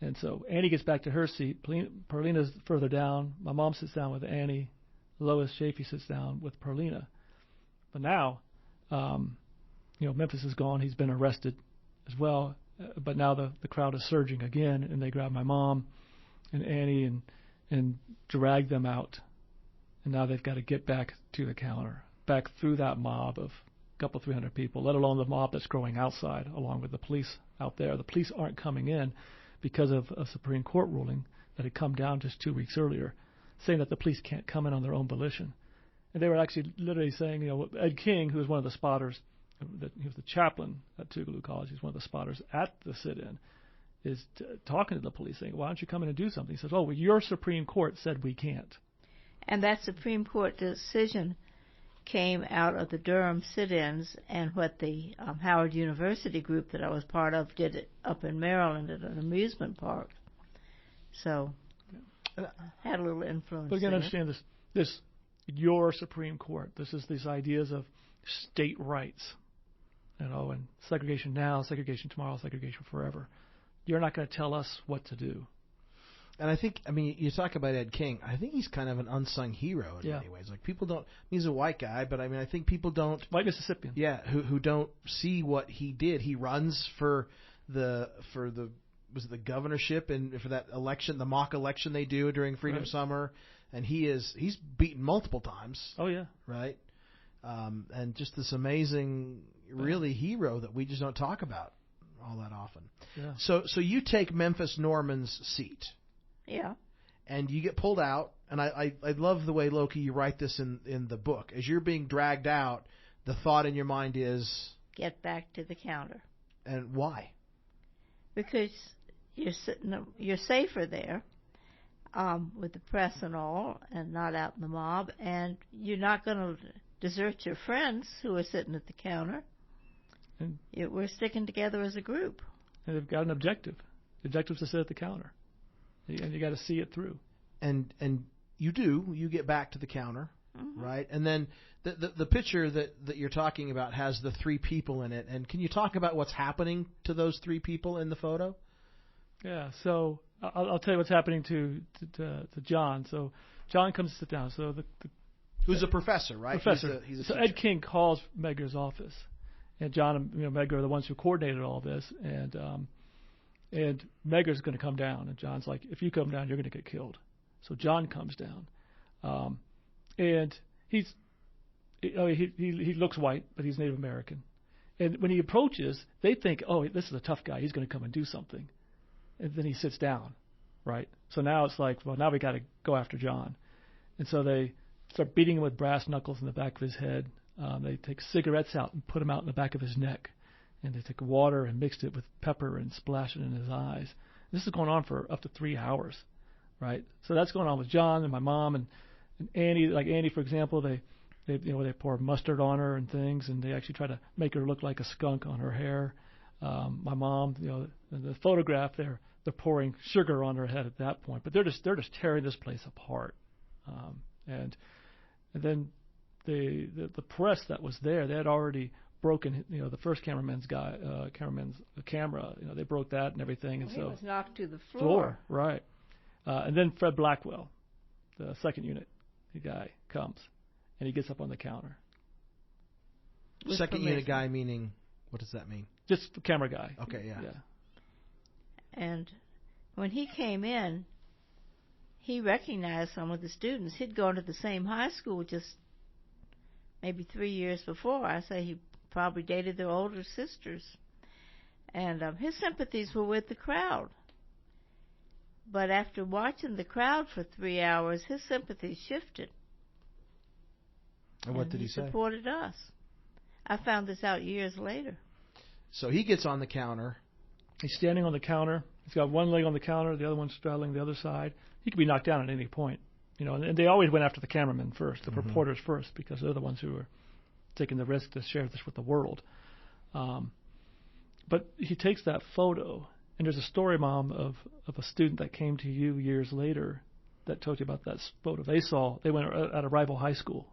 And so Annie gets back to her seat. Perlina's further down. My mom sits down with Annie. Lois Chafee sits down with Perlina. But now, Memphis is gone. He's been arrested as well. But now the crowd is surging again, and they grab my mom and Annie and drag them out. And now they've got to get back to the counter, back through that mob of a couple, 300 people, let alone the mob that's growing outside, along with the police out there. The police aren't coming in because of a Supreme Court ruling that had come down just 2 weeks earlier, saying that the police can't come in on their own volition. And they were actually literally saying, Ed King, who was one of the spotters, he was the chaplain at Tougaloo College, he's one of the spotters at the sit-in, is talking to the police saying, why don't you come in and do something? He says, well, your Supreme Court said we can't. And that Supreme Court decision came out of the Durham sit-ins and what the Howard University group that I was part of did it up in Maryland at an amusement park. So had a little influence. But again, understand this your Supreme Court. This is these ideas of state rights, and segregation now, segregation tomorrow, segregation forever. You're not going to tell us what to do. And I think, you talk about Ed King. I think he's kind of an unsung hero in many ways. Like, people don't. He's a white guy, but I think people don't. White Mississippian. Yeah, who don't see what he did. He runs for the the governorship and for that election, the mock election they do during Freedom Summer, and he's beaten multiple times. Oh yeah, right. And just this amazing, really hero that we just don't talk about all that often. Yeah. So you take Memphis Norman's seat. Yeah. And you get pulled out, and I love the way, Loki, you write this in the book. As you're being dragged out, the thought in your mind is... Get back to the counter. And why? Because you're safer there. with the press and all, and not out in the mob. And you're not going to desert your friends who are sitting at the counter. We're sticking together as a group. And they've got an objective. The objective is to sit at the counter, and you got to see it through. And you get back to the counter, right? And then the picture that you're talking about has the three people in it. And can you talk about what's happening to those three people in the photo? Yeah. So I'll tell you what's happening to John. So John comes to sit down. So who's a professor, right? Professor. He's a so teacher. Ed King calls Medgar's office, and John and Medgar are the ones who coordinated all this. And Medgar's going to come down, and John's like, if you come down, you're going to get killed. So John comes down, and he looks white, but he's Native American. And when he approaches, they think, oh, this is a tough guy. He's going to come and do something. And then he sits down, right? So now it's like, well, now we got to go after John. And so they start beating him with brass knuckles in the back of his head. They take cigarettes out and put them out in the back of his neck. And they took water and mixed it with pepper and splashed it in his eyes. This is going on for up to 3 hours, right? So that's going on with John and my mom and Annie. Like Annie, for example, they pour mustard on her and things, and they actually try to make her look like a skunk on her hair. My mom, in the photograph, they're pouring sugar on her head at that point. But they're just tearing this place apart. And then the press that was there, they had already broken, the first cameraman's camera. They broke that and everything, and he so was knocked to the floor. Right. And then Fred Blackwell, the second unit, the guy comes, and he gets up on the counter. Second unit guy meaning, what does that mean? Just the camera guy. Okay, yeah. And when he came in, he recognized some of the students. He'd gone to the same high school just maybe 3 years before. I say he probably dated their older sisters. And his sympathies were with the crowd. But after watching the crowd for 3 hours, his sympathies shifted. And what did he say? He supported us. I found this out years later. So he gets on the counter. He's standing on the counter. He's got one leg on the counter, the other one straddling the other side. He could be knocked down at any point. And they always went after the cameramen first, the reporters first, because they're the ones who are taking the risk to share this with the world. But he takes that photo, and there's a story, Mom, of a student that came to you years later that told you about that photo. They went at a rival high school.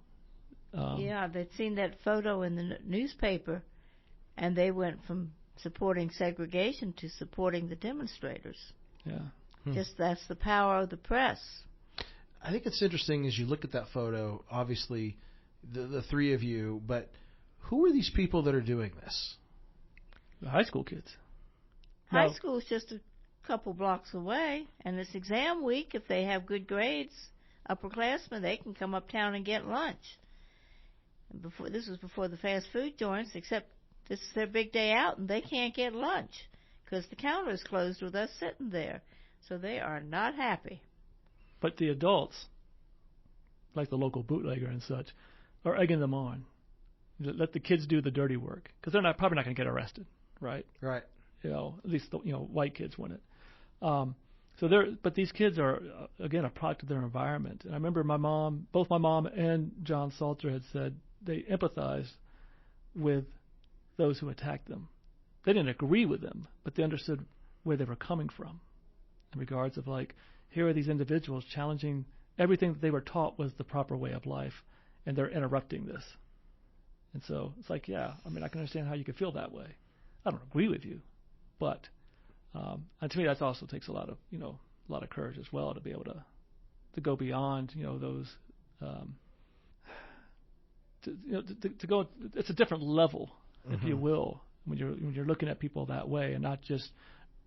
Yeah, they'd seen that photo in the newspaper, and they went from supporting segregation to supporting the demonstrators. Yeah. Just that's the power of the press. I think it's interesting as you look at that photo, obviously the three of you, but who are these people that are doing this? The high school kids. High school is just a couple blocks away, and it's exam week. If they have good grades, upperclassmen, they can come uptown and get lunch. And this was before the fast food joints, except this is their big day out, and they can't get lunch because the counter is closed with us sitting there. So they are not happy. But the adults, like the local bootlegger and such, are egging them on. Let the kids do the dirty work because they're probably not going to get arrested, right? Right. At least white kids win it. But these kids are again a product of their environment. And I remember both my mom and John Salter had said they empathized with those who attacked them. They didn't agree with them, but they understood where they were coming from in regards of here are these individuals challenging everything that they were taught was the proper way of life, and they're interrupting this. And so it's I can understand how you could feel that way. I don't agree with you, but and to me that also takes a lot of courage as well to be able to go beyond those to go. It's a different level, if you will, when you're looking at people that way and not just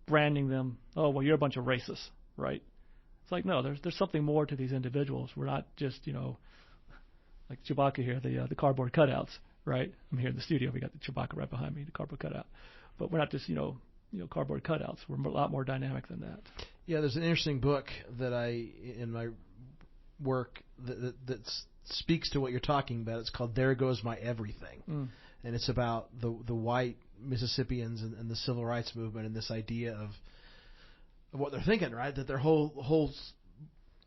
branding them. Oh well, you're a bunch of racists, right? It's no, there's something more to these individuals. We're not just like Chewbacca here, the cardboard cutouts, right? I'm here in the studio. We got the Chewbacca right behind me, the cardboard cutout. But we're not just cardboard cutouts. We're a lot more dynamic than that. Yeah, there's an interesting book that in my work that speaks to what you're talking about. It's called There Goes My Everything, and it's about the white Mississippians and the civil rights movement and this idea of what they're thinking, right? That their whole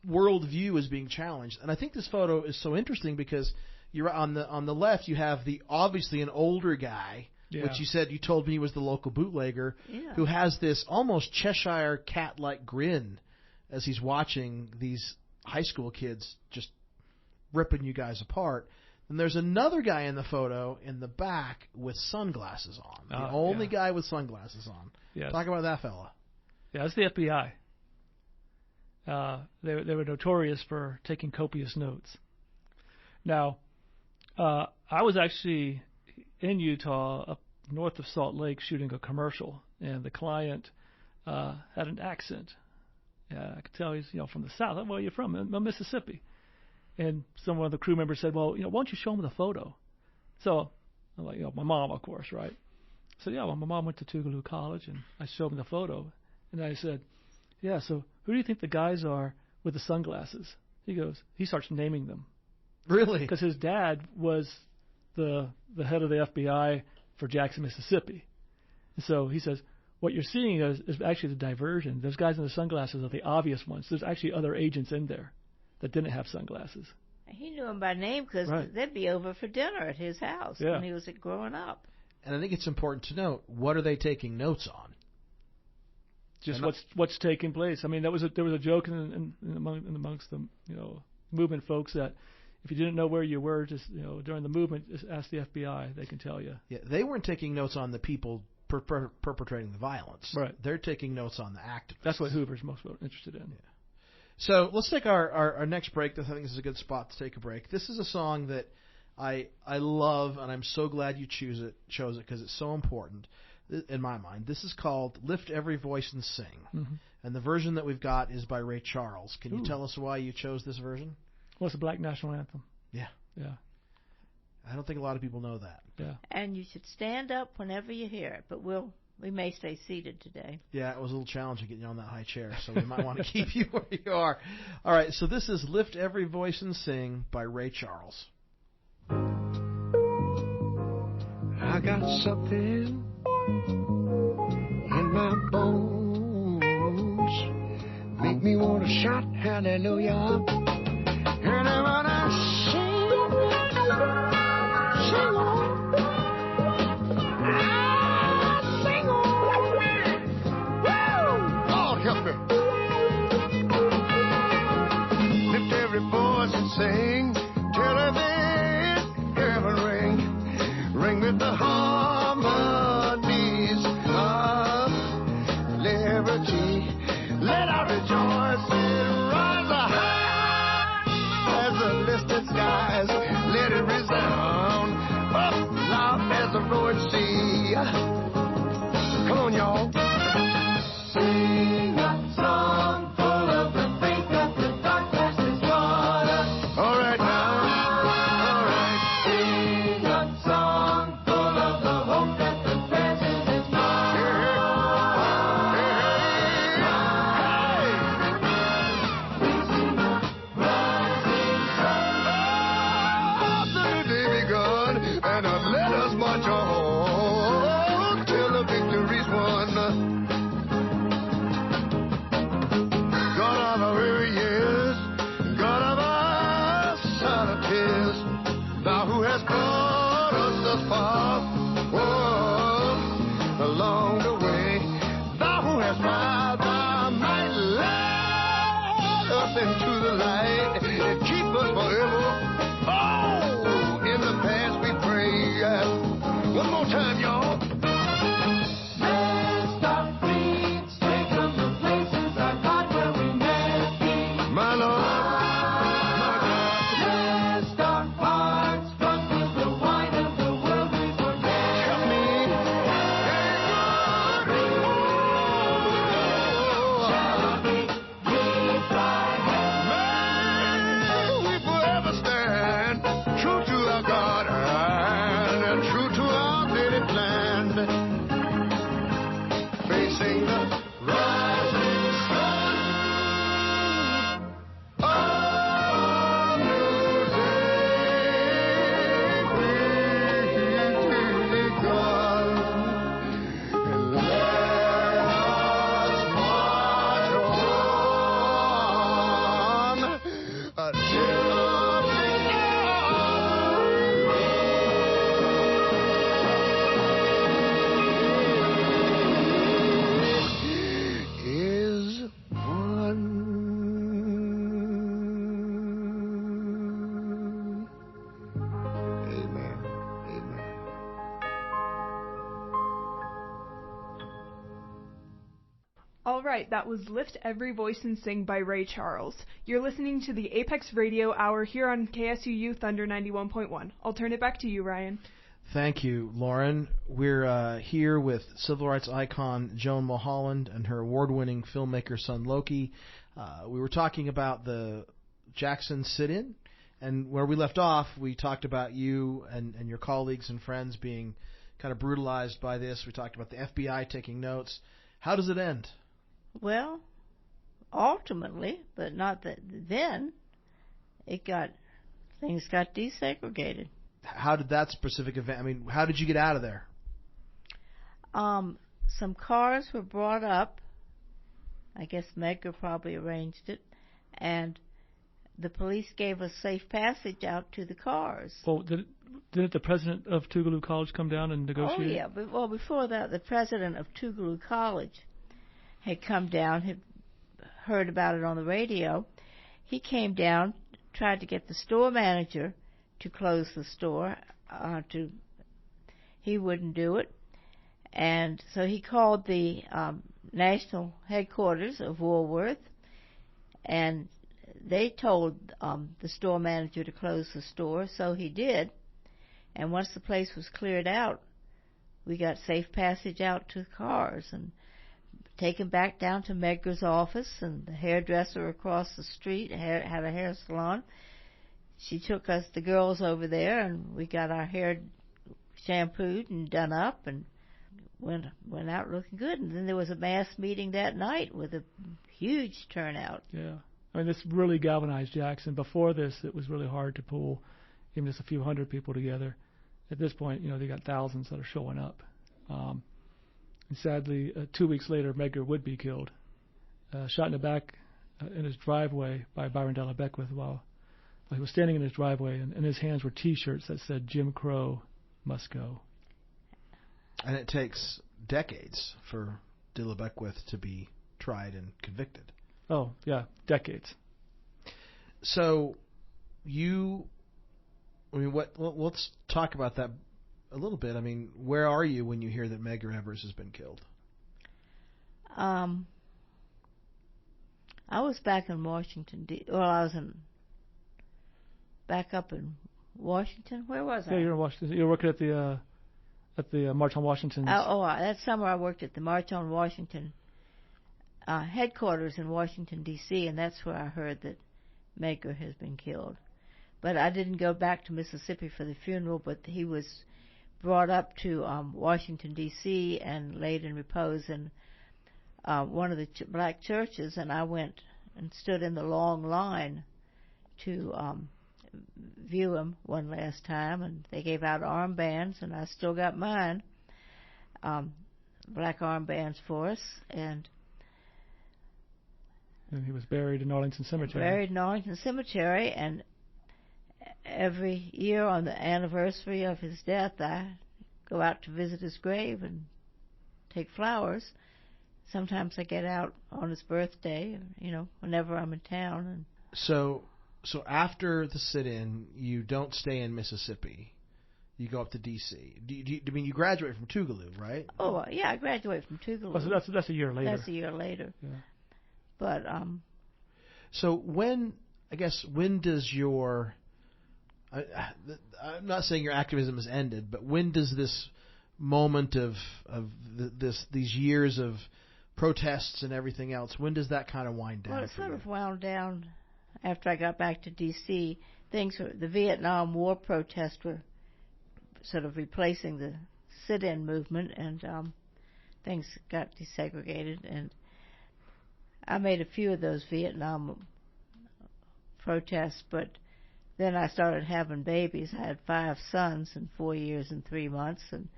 worldview is being challenged. And I think this photo is so interesting because you're on the left. You have obviously an older guy, which you told me was the local bootlegger, who has this almost Cheshire cat-like grin as he's watching these high school kids just ripping you guys apart. And there's another guy in the photo in the back with sunglasses on. The only guy with sunglasses on. Yes. Talk about that fella. Yeah, it's the FBI. They were notorious for taking copious notes. Now, I was actually in Utah, up north of Salt Lake, shooting a commercial, and the client had an accent. I could tell he's from the South. Where are you from? Mississippi. And one of the crew members said, well, why don't you show him the photo? So I'm like, my mom, of course, right? So my mom went to Tougaloo College, and I showed him the photo, and I said, so who do you think the guys are with the sunglasses? He starts naming them. Really? Because his dad was the head of the FBI for Jackson, Mississippi. And so he says, what you're seeing is actually the diversion. Those guys in the sunglasses are the obvious ones. There's actually other agents in there that didn't have sunglasses. He knew him by name because they'd be over for dinner at his house when he was growing up. And I think it's important to note, what are they taking notes on? Just what's taking place. I mean, there was a joke amongst the movement folks that if you didn't know where you were just during the movement, just ask the FBI. They can tell you. Yeah, they weren't taking notes on the people perpetrating the violence. Right. They're taking notes on the activists. That's what Hoover's most interested in. Yeah. So let's take our next break. I think this is a good spot to take a break. This is a song that I love, and I'm so glad you chose it because it's so important in my mind. This is called Lift Every Voice and Sing. Mm-hmm. And the version that we've got is by Ray Charles. Can you tell us why you chose this version? Well, it's a black national anthem. Yeah. Yeah. I don't think a lot of people know that. Yeah. And you should stand up whenever you hear it, but we may stay seated today. Yeah, it was a little challenging getting you on that high chair, so we might want to keep you where you are. All right, so this is Lift Every Voice and Sing by Ray Charles. I got something in my bones, make me want to shout hallelujah. And I want to sing on. Sing on. Woo! Lord help me. Lift every voice and sing. Tell every heaven ring. Ring with the harmonies of liberty. Let our rejoicing rise high as the listed skies. Let it resound up loud as the roaring sea. Come on, y'all. Sing a song full of the faith that the dark past is brought us. All right now. All right. Sing a song full of the hope that the present is brought us. We sing a rising sun. The day begun, and let us march on till the victory's won. God of our weary years, God of our silent tears, thou who hast brought us thus far, along the way, thou who hast by thy might led us into the light and keep us forever. Oh, in the past we pray. One more time, y'all. Let our feet take them to places our God where we may be. My Lord, my God. Let our hearts drunk with the wine of the world we forget. Help me. Shall we keep thy hand? May we forever stand true to our God and true to our daily plan, facing the rising sun. A new day begun, and let us march on All right, that was Lift Every Voice and Sing by Ray Charles. You're listening to the Apex Radio Hour here on KSUU Thunder 91.1. I'll turn it back to you, Ryan. Thank you, Lauren. We're here with civil rights icon Joan Mulholland and her award-winning filmmaker son Loki. We were talking about the Jackson sit-in, and where we left off, we talked about you and your colleagues and friends being kind of brutalized by this. We talked about the FBI taking notes. How does it end? Well, ultimately, but not that then, things got desegregated. How did that specific event, I mean, how did you get out of there? Some cars were brought up. I guess Medgar probably arranged it. And the police gave us safe passage out to the cars. Well, didn't the president of Tougaloo College come down and negotiate? Oh, yeah. Well, before that, the president of Tougaloo College had come down, had heard about it on the radio. He came down, tried to get the store manager to close the store. He wouldn't do it. And so he called the national headquarters of Woolworth, and they told the store manager to close the store, so he did. And once the place was cleared out, we got safe passage out to the cars and taken back down to Medgar's office, and the hairdresser across the street had a hair salon. She took us, the girls, over there, and we got our hair shampooed and done up and went out looking good. And then there was a mass meeting that night with a huge turnout. Yeah. I mean, this really galvanized Jackson. Before this, it was really hard to pull even just a few hundred people together. At this point, they got thousands that are showing up. And sadly, 2 weeks later, Medgar would be killed, shot in the back in his driveway by Byron Della Beckwith while he was standing in his driveway, and in his hands were T-shirts that said "Jim Crow must go." And it takes decades for Della Beckwith to be tried and convicted. Oh, yeah, decades. So let's talk about that a little bit. I mean, where are you when you hear that Medgar Evers has been killed? I was back in Washington. I was back up in Washington. Where was I? Yeah, you're in Washington. You're working at the March on Washington. That summer I worked at the March on Washington headquarters in Washington, D.C., and that's where I heard that Medgar has been killed. But I didn't go back to Mississippi for the funeral, but he was brought up to Washington, D.C., and laid in repose in one of the black churches, and I went and stood in the long line to view him one last time, and they gave out armbands, and I still got mine, black armbands for us, and he was buried in Arlington Cemetery. And every year on the anniversary of his death, I go out to visit his grave and take flowers. Sometimes I get out on his birthday, whenever I'm in town. And So after the sit-in, you don't stay in Mississippi. You go up to D.C. You graduate from Tougaloo, right? Oh, yeah, I graduated from Tougaloo. Oh, so that's a year later. That's a year later. Yeah. But so when does your I'm not saying your activism has ended, but when does this moment of these years of protests and everything else, when does that kind of wind down? Well, it sort of wound down after I got back to D.C. The Vietnam War protests were sort of replacing the sit-in movement, and things got desegregated, and I made a few of those Vietnam protests, but then I started having babies. I had 5 sons in 4 years and 3 months, and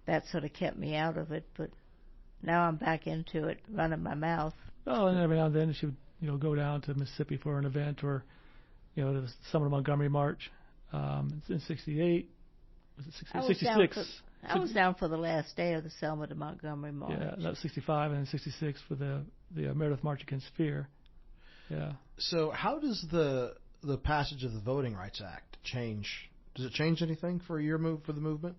that sort of kept me out of it. But now I'm back into it, running my mouth. Oh, and every now and then she would go down to Mississippi for an event, or to the Summer Montgomery March in '68. Was it 66? I was down for the last day of the Selma to Montgomery March. Yeah, that was 65, and then 66 for the Meredith March Against Fear. Yeah. So how does the passage of the Voting Rights Act change? Does it change anything for the movement?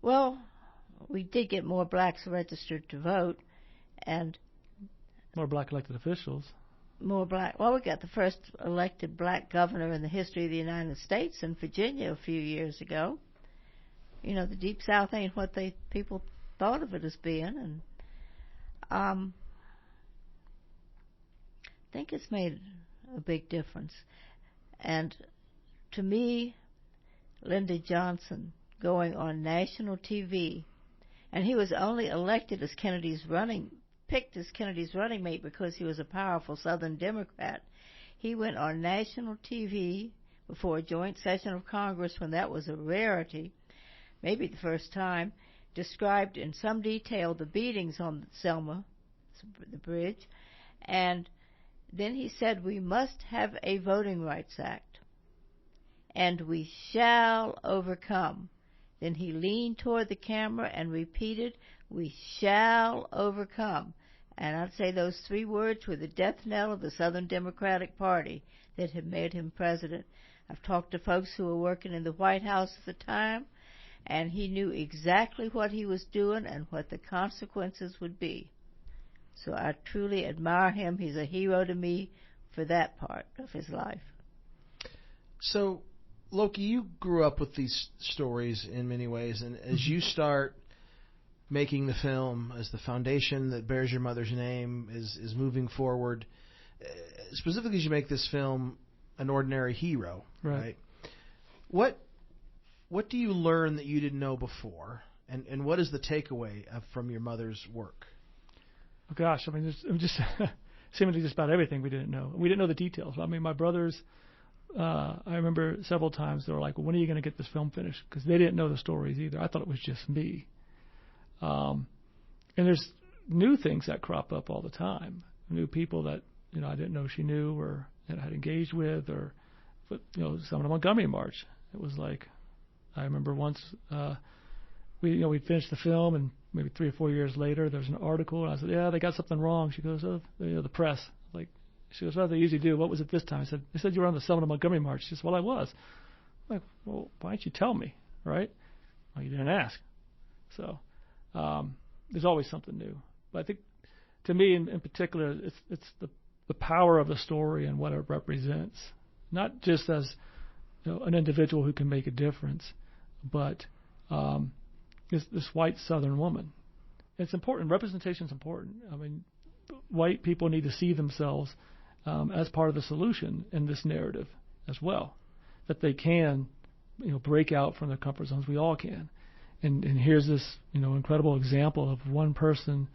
Well, we did get more blacks registered to vote, and more black elected officials. More black. Well, we got the first elected black governor in the history of the United States in Virginia a few years ago. You know, the Deep South ain't what people thought of it as being, and I think it's made a big difference. And to me, Lyndon Johnson going on national TV, and he was only elected as picked as Kennedy's running mate because he was a powerful Southern Democrat. He went on national TV before a joint session of Congress when that was a rarity, maybe the first time, described in some detail the beatings on Selma, the bridge, and then he said, we must have a Voting Rights Act, and we shall overcome. Then he leaned toward the camera and repeated, we shall overcome. And I'd say those 3 words were the death knell of the Southern Democratic Party that had made him president. I've talked to folks who were working in the White House at the time, and he knew exactly what he was doing and what the consequences would be. So I truly admire him. He's a hero to me for that part of his life. So, Loki, you grew up with these stories in many ways, and as you start making the film as the foundation that bears your mother's name is moving forward, specifically as you make this film an ordinary hero, right? What do you learn that you didn't know before, and what is the takeaway from your mother's work? Oh gosh, I mean, just seemingly just about everything we didn't know. We didn't know the details. I mean, my brothers, I remember several times they were like, well, when are you going to get this film finished? Because they didn't know the stories either. I thought it was just me. And there's new things that crop up all the time. New people that, I didn't know she knew or that I had engaged with, or, some of the Montgomery March. It was like, I remember once, we finished the film, and maybe 3 or 4 years later, there's an article, and I said, yeah, they got something wrong. She goes, oh, the press. She goes, well, they usually do. What was it this time? I said, they said you were on the Selma Montgomery March. She said, well, I was. I'm like, well, why didn't you tell me, right? Well, you didn't ask. So there's always something new. But I think, to me in particular, it's the power of the story and what it represents, not just as an individual who can make a difference, but this white Southern woman. It's important. Representation is important. I mean, white people need to see themselves as part of the solution in this narrative as well, that they can, break out from their comfort zones. We all can. And here's this, incredible example of one person,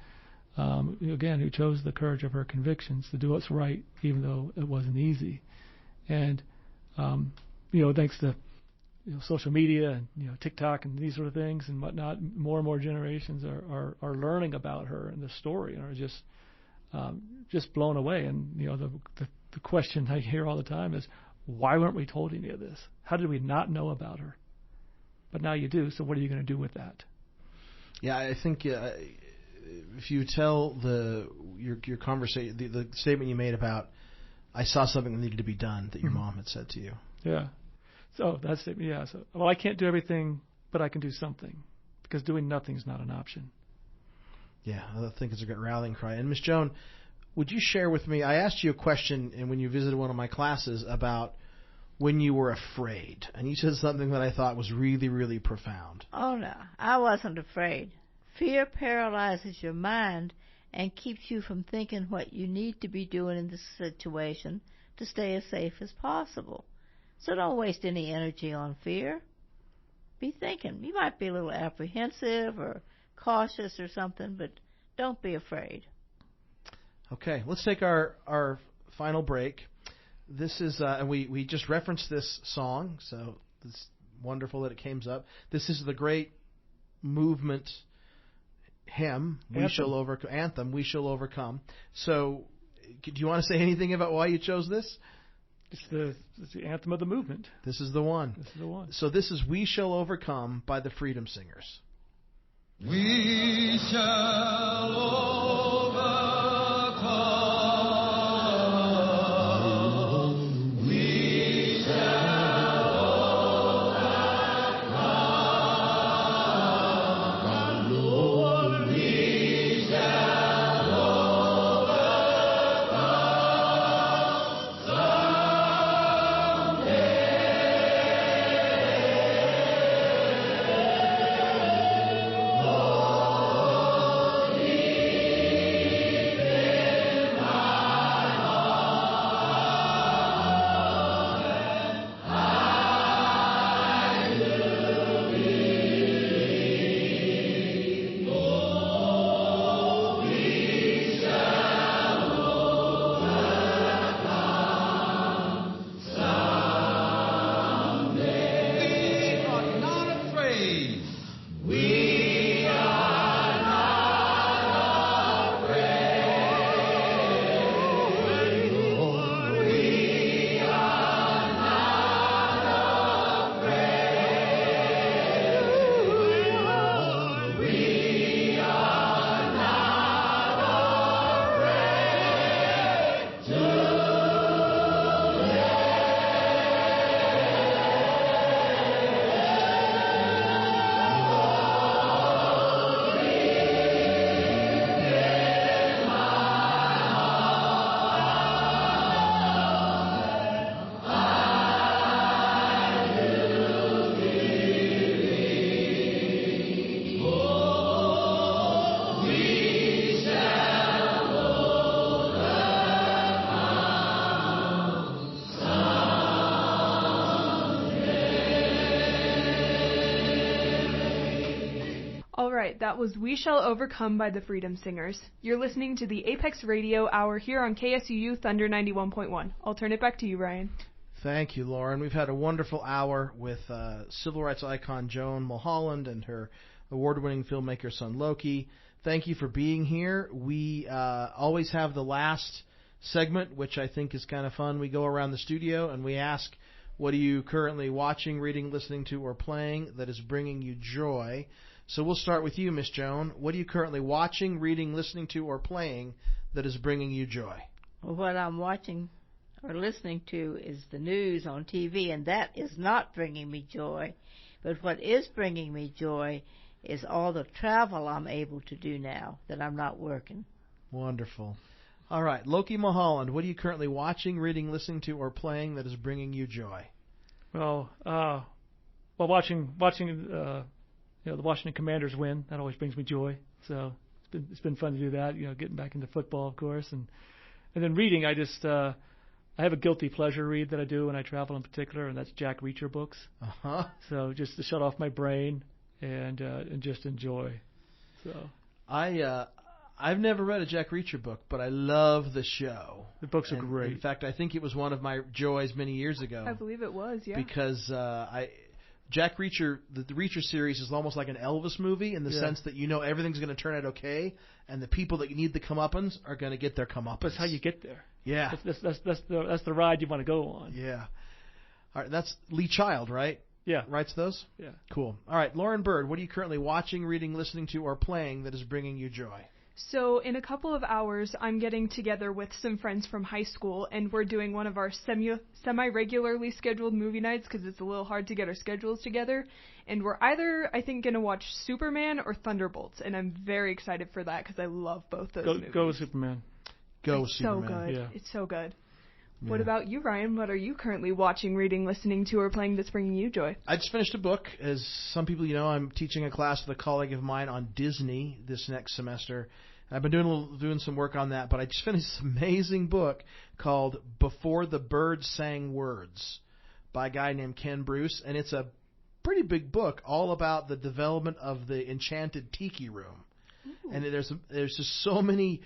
again, who chose the courage of her convictions to do what's right, even though it wasn't easy. And, thanks to social media and TikTok and these sort of things and whatnot, more and more generations are learning about her and the story and are just blown away. And the question I hear all the time is, why weren't we told any of this? How did we not know about her? But now you do. So what are you going to do with that? Yeah, I think if you tell your conversation, the statement you made about, I saw something that needed to be done that your mom had said to you. Yeah. So that's it. Yeah. So, well, I can't do everything, but I can do something, because doing nothing is not an option. Yeah, I think it's a great rallying cry. And Miss Joan, would you share with me? I asked you a question, and when you visited one of my classes, about when you were afraid, and you said something that I thought was really, really profound. Oh no, I wasn't afraid. Fear paralyzes your mind and keeps you from thinking what you need to be doing in this situation to stay as safe as possible. So don't waste any energy on fear. Be thinking. You might be a little apprehensive or cautious or something, but don't be afraid. Okay, let's take our final break. This is, and we just referenced this song, so it's wonderful that it came up. This is the great movement hymn, anthem. We Shall Overcome. So, do you want to say anything about why you chose this? It's the anthem of the movement. This is the one. This is the one. So this is We Shall Overcome by the Freedom Singers. We shall overcome. We shall overcome. All right, that was We Shall Overcome by the Freedom Singers. You're listening to the Apex Radio Hour here on KSUU Thunder 91.1. I'll turn it back to you, Ryan. Thank you, Lauren. We've had a wonderful hour with civil rights icon Joan Mulholland and her award-winning filmmaker son Loki. Thank you for being here. We always have the last segment, which I think is kind of fun. We go around the studio and we ask, what are you currently watching, reading, listening to, or playing that is bringing you joy? So we'll start with you, Miss Joan. What are you currently watching, reading, listening to, or playing that is bringing you joy? Well, what I'm watching or listening to is the news on TV, and that is not bringing me joy. But what is bringing me joy is all the travel I'm able to do now that I'm not working. Wonderful. All right, Loki Mullholland, what are you currently watching, reading, listening to, or playing that is bringing you joy? Well, watching the Washington Commanders win, that always brings me joy. So it's been fun to do that. Getting back into football, of course, and then reading. I have a guilty pleasure read that I do when I travel, in particular, and that's Jack Reacher books. Uh-huh. So just to shut off my brain and just enjoy. So I've never read a Jack Reacher book, but I love the show. The books are great. In fact, I think it was one of my joys many years ago. I believe it was, yeah. Because Jack Reacher, the Reacher series is almost like an Elvis movie in the sense that everything's going to turn out okay, and the people that you need the comeuppance are going to get their comeuppance. That's how you get there. Yeah. That's the ride you want to go on. Yeah. All right, that's Lee Child, right? Yeah. Writes those? Yeah. Cool. All right, Lauren Bird, what are you currently watching, reading, listening to, or playing that is bringing you joy? So in a couple of hours, I'm getting together with some friends from high school, and we're doing one of our semi-regularly scheduled movie nights because it's a little hard to get our schedules together. And we're either, I think, going to watch Superman or Thunderbolts, and I'm very excited for that because I love both those movies. Go Superman. It's Superman. So good. Yeah. It's so good. Yeah. What about you, Ryan? What are you currently watching, reading, listening to, or playing that's bringing you joy? I just finished a book. As some people I'm teaching a class with a colleague of mine on Disney this next semester. I've been doing some work on that, but I just finished this amazing book called Before the Birds Sang Words by a guy named Ken Bruce, and it's a pretty big book all about the development of the Enchanted Tiki Room. Ooh. And there's just so many.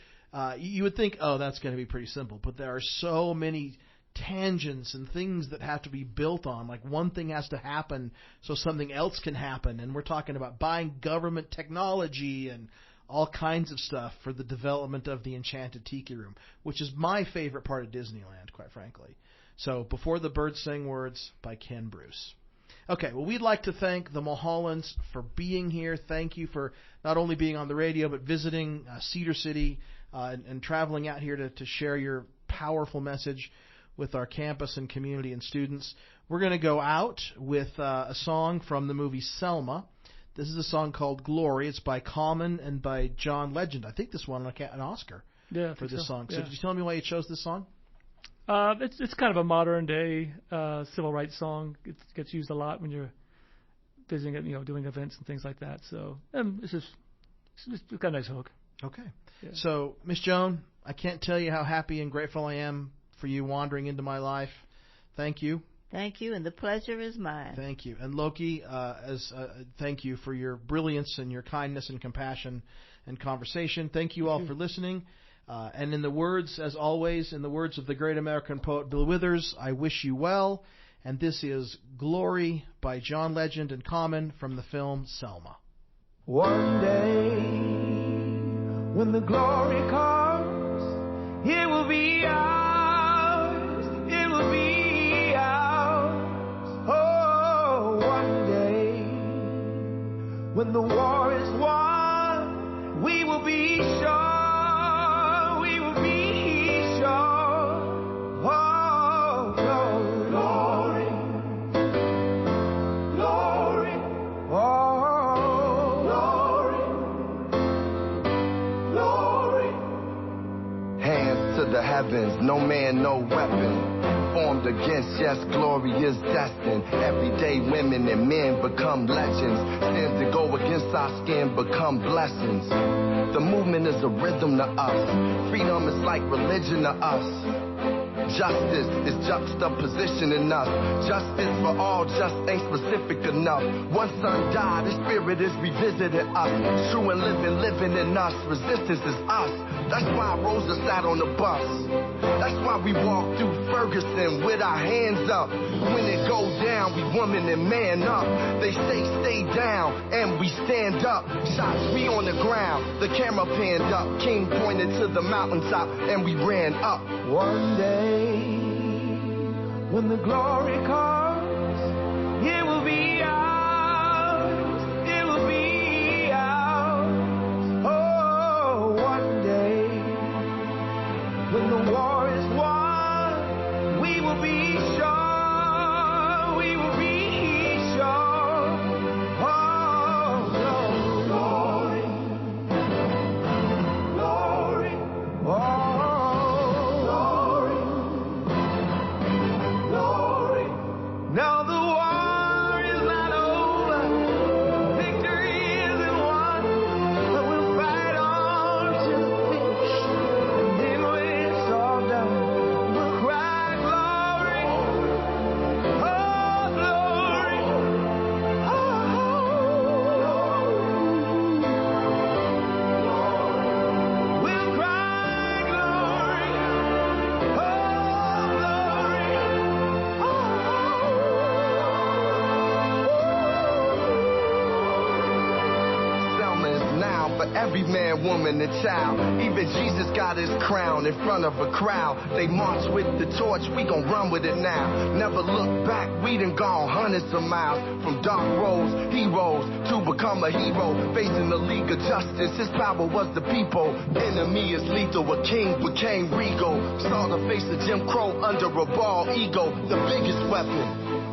You would think, that's going to be pretty simple, but there are so many tangents and things that have to be built on. Like one thing has to happen so something else can happen, and we're talking about buying government technology and all kinds of stuff for the development of the Enchanted Tiki Room, which is my favorite part of Disneyland, quite frankly. So, Before the Birds Sang Words by Ken Bruce. Okay, well, we'd like to thank the Mulhollands for being here. Thank you for not only being on the radio, but visiting Cedar City and traveling out here to share your powerful message with our campus and community and students. We're going to go out with a song from the movie Selma. This is a song called Glory. It's by Common and by John Legend. I think this won an Oscar for this song. So yeah. Could you tell me why you chose this song? It's kind of a modern day civil rights song. It gets used a lot when you're visiting it, doing events and things like that. So it's got a nice hook. Okay. Yeah. So, Miss Joan, I can't tell you how happy and grateful I am for you wandering into my life. Thank you. Thank you, and the pleasure is mine. Thank you. And Loki, thank you for your brilliance and your kindness and compassion and conversation. Thank you all for listening. And in the words, as always, in the words of the great American poet Bill Withers, I wish you well. And this is Glory by John Legend and Common from the film Selma. One day, when the glory comes, it will be ours. It will be when the war is won, we will be sure, we will be sure. Oh, glory, glory, oh, glory, glory. Hands to the heavens, no man, no weapon formed against, yes, glory is destined. Everyday women and men become legends. Sins that go against our skin become blessings. The movement is a rhythm to us. Freedom is like religion to us. justice is juxtapositioning us. Justice for all just ain't specific enough. One son died, his spirit is revisiting us. True and living in us. Resistance is us. That's why Rosa sat on the bus. That's why we walk through Ferguson with our hands up. When it goes down, we woman and man up. They say stay down, and we stand up. Shots we on the ground, the camera panned up. King pointed to the mountaintop, and we ran up. One day, when the glory comes, it will be ours. It will be ours. Oh, one day, when the war is won, we will be sure. We will be sure. Oh, glory, glory, oh. Now the war is not over, victory isn't won, but we'll fight on to the finish, and then when it's all done, we'll cry glory, oh glory, oh we'll cry glory, oh glory, oh. Selma is now for every man, woman, and child. Even Jesus got his crown in front of a crowd. They march with the torch, we gon' run with it now. Never look back, we done gone hundreds of miles. From dark roads, heroes, to become a hero. Facing the League of Justice, his power was the people. Enemy is lethal, a king became regal. Saw the face of Jim Crow under a bald ego. The biggest weapon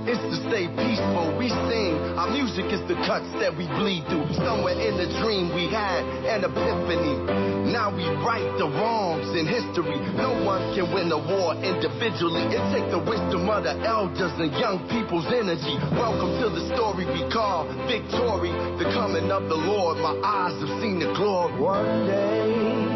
is to stay peaceful. We sing, our music is the cuts that we bleed through. Somewhere in the dream we had an epiphany. Now we right the wrongs in history. No one can win a war individually. It takes the wisdom of the elders and young people's energy. Welcome to the story we call victory. The coming of the Lord, my eyes have seen the glory. One day